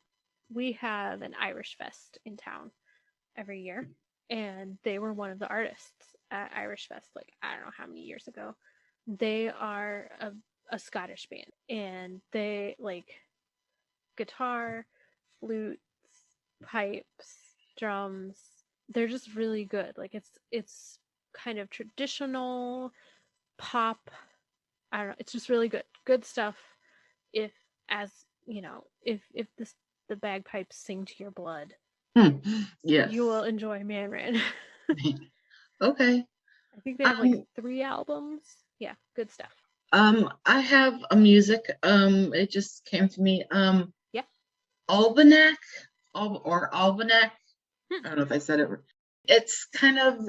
We have an Irish Fest in town every year, and they were one of the artists at Irish Fest, like, I don't know how many years ago. They are a Scottish band, and they like guitar, flutes, pipes, drums. They're just really good. Like, it's kind of traditional pop. I don't know. It's just really good stuff. If, as you know, if the bagpipes sing to your blood, yes, you will enjoy Manran. Okay. I think they have like 3 albums. Yeah, good stuff. I have a music. It just came to me. Yeah. Almanac, or Almanac. I don't know if I said it. It's kind of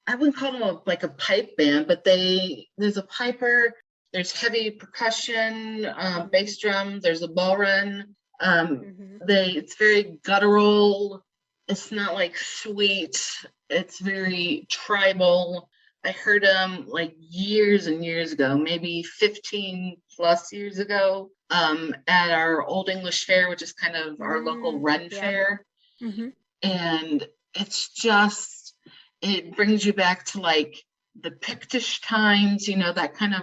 I wouldn't call them like a pipe band, but there's a piper, there's heavy percussion, bass drum, there's a ballroom. It's very guttural. It's not like sweet. It's very tribal. I heard them like years and years ago, maybe 15 plus years ago, at our Old English Fair, which is kind of our local Ren fair. And it's just, it brings you back to like the Pictish times, you know, that kind of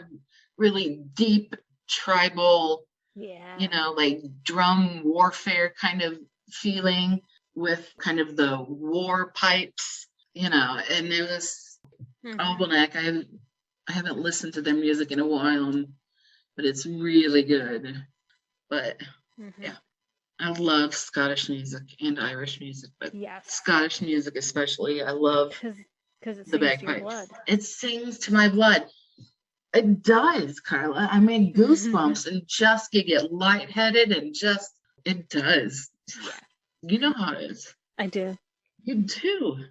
really deep tribal, you know, like drum warfare kind of feeling with kind of the war pipes, you know. And it was Almanac. I haven't listened to their music in a while, but it's really good. But yeah, I love Scottish music and Irish music, but Scottish music especially. I love because the bagpipes. It sings to my blood. It does, Carla. I mean, goosebumps and just get you lightheaded and just, it does. Yeah. You know how it is. I do. You do.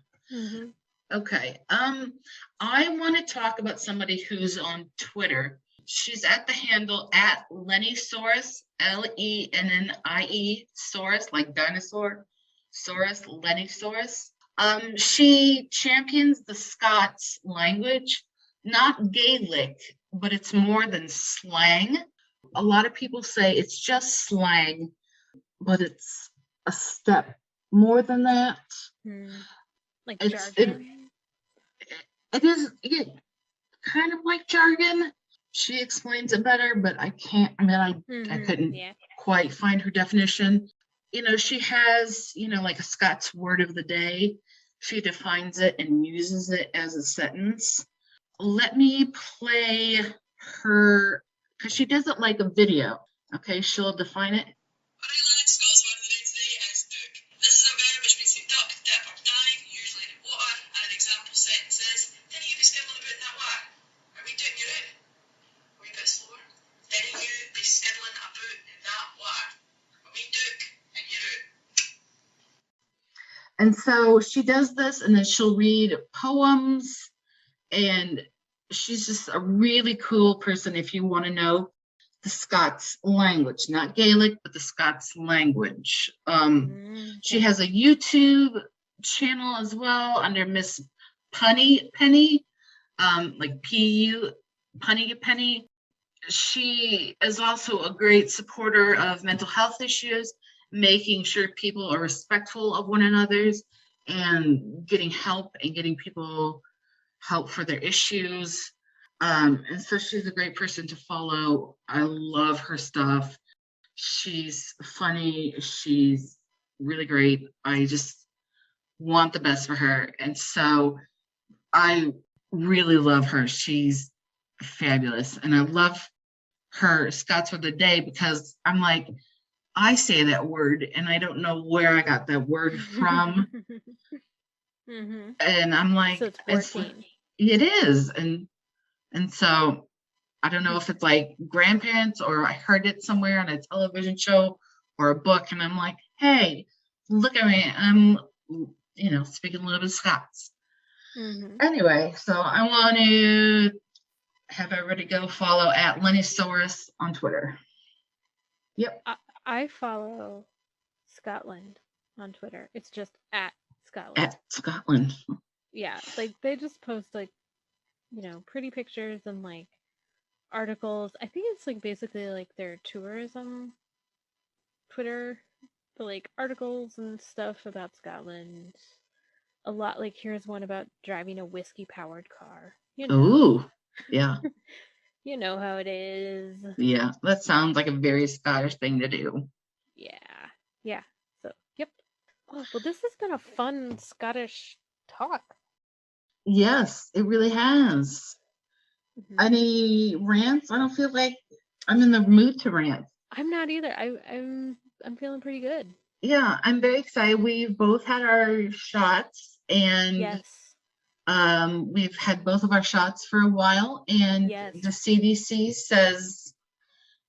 Okay. I want to talk about somebody who's on Twitter. She's at the handle at Lennysaurus, Lennie Saurus, like dinosaur, Saurus, Lennysaurus. She champions the Scots language, not Gaelic, but it's more than slang. A lot of people say it's just slang, but it's a step more than that. Like jargon? It is kind of like jargon. She explains it better, but I can't, I couldn't quite find her definition. You know, she has, you know, like a Scots word of the day. She defines it and uses it as a sentence. Let me play her, because she does it like a video. Okay, she'll define it. Alright lads, Scots word of the day today is duck. This is a verb which means to duck, dip or dive, usually in water, and an example sentence is, didn't you be skiddling about in that water? Are we ducking you out? A wee bit slower. Didn't you be skiddling about in that water? Are we duck and you out? And so she does this, and then she'll read poems, and she's just a really cool person if you want to know the Scots language, not Gaelic, but the Scots language. She has a YouTube channel as well under Miss Penny, like P-U, Penny. She is also a great supporter of mental health issues, making sure people are respectful of one another's and getting help and getting people help for their issues. And so she's a great person to follow. I love her stuff. She's funny. She's really great. I just want the best for her. And so I really love her. She's fabulous. And I love her Scots for the day because I'm like, I say that word and I don't know where I got that word from. And I'm like, so it's working. It is. And so I don't know if it's like grandparents or I heard it somewhere on a television show or a book. And I'm like, hey, look at me. I'm, you know, speaking a little bit of Scots. Anyway, so I want to have everybody go follow at Lennysaurus on Twitter. Yep. I follow Scotland on Twitter. It's just at Scotland. At Scotland. Yeah, like they just post like, you know, pretty pictures and like articles. I think it's like basically like their tourism Twitter, but like articles and stuff about Scotland. A lot, like here's one about driving a whiskey powered car. You know. Ooh, yeah. You know how it is. Yeah, that sounds like a very Scottish thing to do. Yeah. So, yep. Oh, well, this has been a fun Scottish talk. Yes, it really has. Any rants? I don't feel like I'm in the mood to rant. I'm not either. I'm feeling pretty good. Yeah, I'm very excited. We've both had our shots, and yes, We've had both of our shots for a while, and the CDC says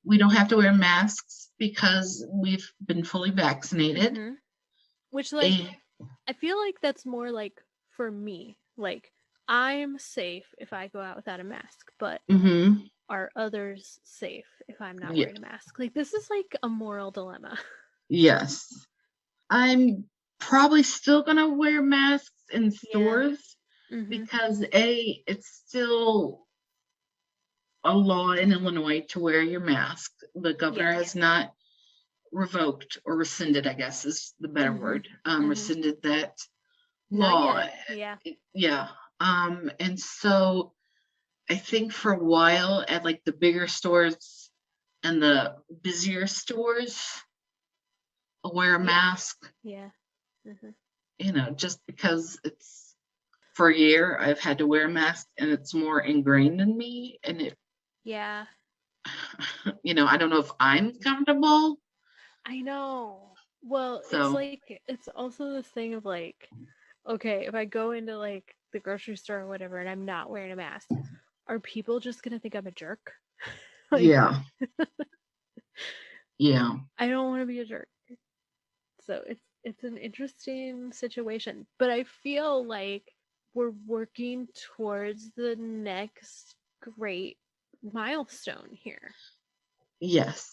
we don't have to wear masks because we've been fully vaccinated. Mm-hmm. Which, like, I feel like that's more like for me. Like, I'm safe if I go out without a mask, but are others safe if I'm not wearing a mask? Like, this is like a moral dilemma. Yes. I'm probably still going to wear masks in stores because it's still a law in Illinois to wear your mask. The governor has not revoked or rescinded, I guess is the better word, rescinded that law. Yeah. And so I think for a while at like the bigger stores and the busier stores, I'll wear a mask. Yeah. You know, just because it's for a year I've had to wear a mask and it's more ingrained in me, and it you know, I don't know if I'm comfortable. I know. Well, it's like, it's also this thing of like, okay, if I go into like the grocery store or whatever and I'm not wearing a mask, are people just gonna think I'm a jerk? Like, yeah. I don't want to be a jerk. So it's an interesting situation, but I feel like we're working towards the next great milestone here. Yes.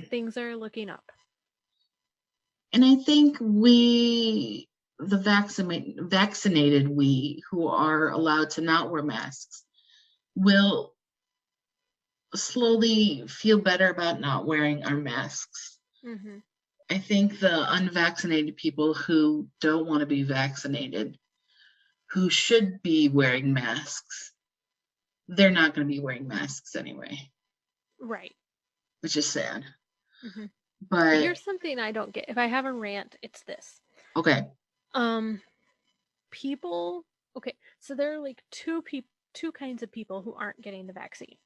Things are looking up. And I think we, the vaccinated we who are allowed to not wear masks, will slowly feel better about not wearing our masks. I think the unvaccinated people who don't want to be vaccinated, who should be wearing masks, they're not going to be wearing masks anyway. Right. Which is sad. But here's something I don't get. If I have a rant, it's this. Okay. People. Okay, so there are like two kinds of people who aren't getting the vaccine.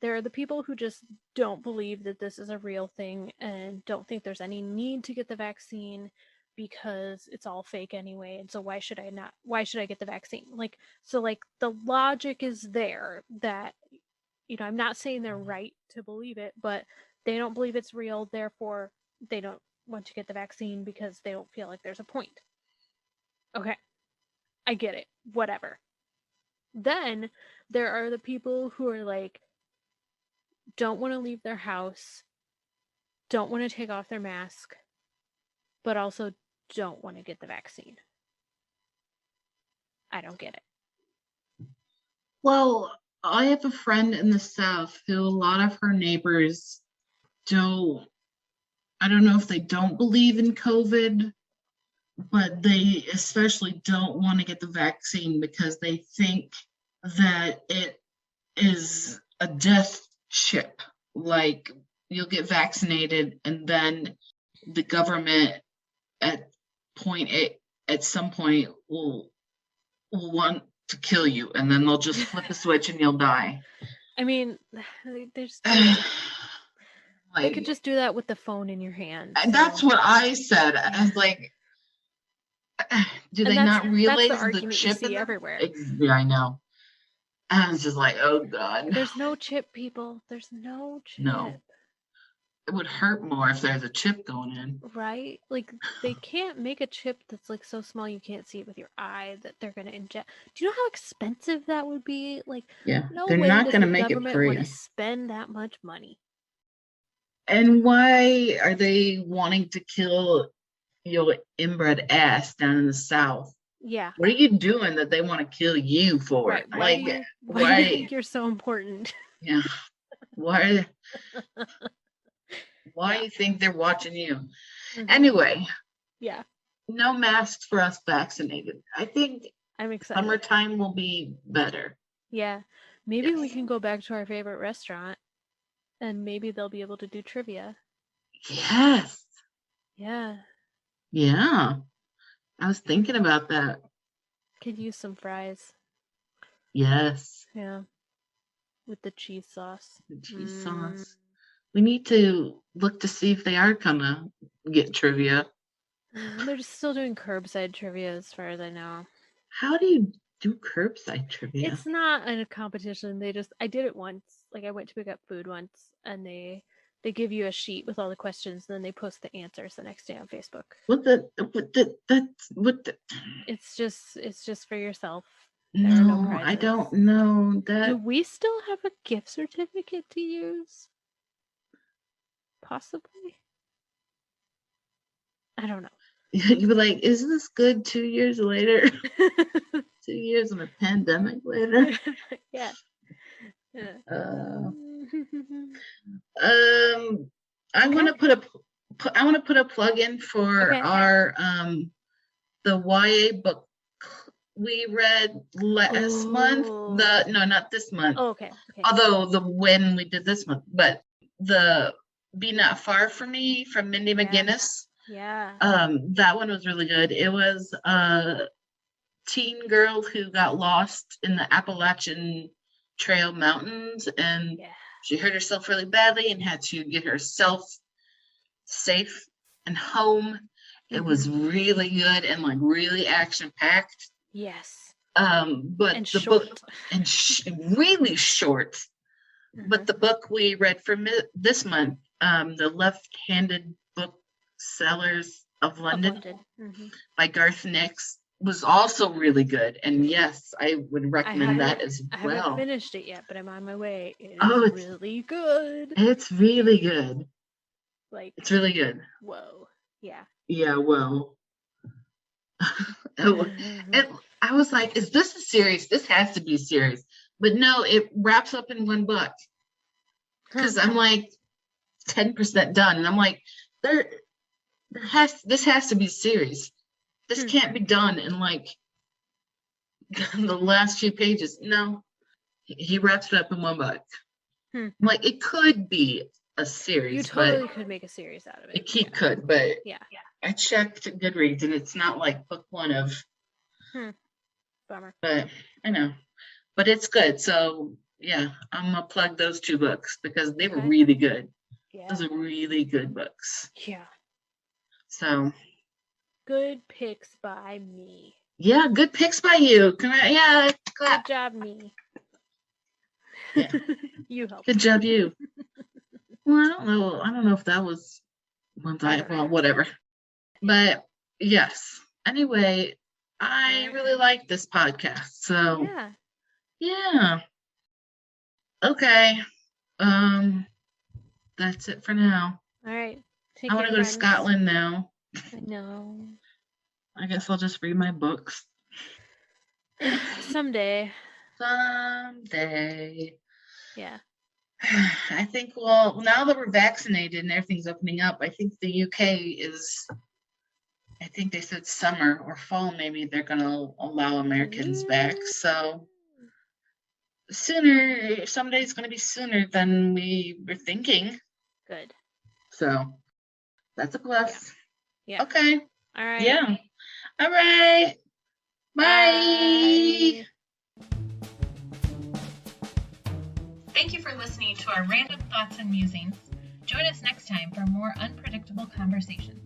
There are the people who just don't believe that this is a real thing and don't think there's any need to get the vaccine because it's all fake anyway, and so why should I get the vaccine? Like, so like the logic is there that, you know, I'm not saying they're right to believe it, but they don't believe it's real, therefore they don't want to get the vaccine because they don't feel like there's a point. Okay, I get it, whatever. Then there are the people who are like, don't want to leave their house, don't want to take off their mask, but also don't want to get the vaccine. I don't get it. Well, I have a friend in the South who a lot of her neighbors don't, I don't know if they don't believe in COVID, but they especially don't want to get the vaccine because they think that it is a death chip. Like, you'll get vaccinated and then the government at some point will want to kill you, and then they'll just flip a switch and you'll die. I mean, there's they could just do that with the phone in your hand. So. That's what I said. I was like, do they not realize the chip you see everywhere? Yeah, I know. I was just like, oh God. There's no chip, people. There's no chip. No. It would hurt more if there's a chip going in. Right? Like, they can't make a chip that's like so small you can't see it with your eye that they're going to inject. Do you know how expensive that would be? Like, yeah, no they're not going to make it free. Want to spend that much money. And why are they wanting to kill your inbred ass down in the South? Yeah. What are you doing that they want to kill you for? Right. Why do you think you're so important? Yeah. Why do you think they're watching you? Anyway. Yeah. No masks for us vaccinated. I think I'm excited. Summertime will be better. Yeah. Maybe we can go back to our favorite restaurant and maybe they'll be able to do trivia. Yes. Yeah. Yeah. I was thinking about that. Could use some fries. Yes. Yeah. With the cheese sauce. The cheese sauce. We need to look to see if they are gonna get trivia. They're just still doing curbside trivia as far as I know. How do you do curbside trivia? It's not a competition. I did it once. Like, I went to pick up food once, and they give you a sheet with all the questions, and then they post the answers the next day on Facebook. It's just for yourself. No, I don't know that. Do we still have a gift certificate to use? Possibly. I don't know. You'd be like, is this good 2 years later? 2 years of a pandemic later? Yeah. I want to put a plug in for our the YA book we read last month. Not this month. Oh, okay. Although when we did this month, but the Be Not Far From Me from Mindy McGinnis. Yeah. That one was really good. It was a teen girl who got lost in the Appalachian Trail Mountains, and she hurt herself really badly and had to get herself safe and home. It was really good and like really action packed. Yes. But and the short. book really short. But the book we read for this month, The Left-Handed Booksellers of London, by Garth Nix, was also really good. And yes, I would recommend that as well. I haven't finished it yet, but I'm on my way. It's really good. It's really good. Like, it's really good. Whoa. Yeah. Yeah, well. And I was like, is this a series? This has to be a series. But no, it wraps up in one book. Because I'm like 10% done. And I'm like, this has to be a series. This can't be done in like the last few pages. No, he wraps it up in one book. I'm like, it could be a series. You totally could make a series out of it. He could, but yeah. I checked Goodreads and it's not like book one of. Bummer. But I know. But it's good. So yeah, I'm gonna plug those two books because they were really good. Yeah. Those are really good books. Yeah. So good picks by me. Yeah, good picks by you. Yeah, clap. Good job, me. Yeah. You helped. Good job, you. Well, I don't know if that was one time. Well, whatever. But yes. Anyway, I really like this podcast. So yeah. Okay. That's it for now. All right. I want to go to Scotland now. I know. I guess I'll just read my books. Someday. Yeah. I think, well, now that we're vaccinated and everything's opening up, I think the UK I think they said summer or fall, maybe they're going to allow Americans back. So someday it's going to be sooner than we were thinking. Good. So that's a plus. Yeah. Okay. All right. Yeah. All right. Bye. Thank you for listening to our random thoughts and musings. Join us next time for more unpredictable conversations.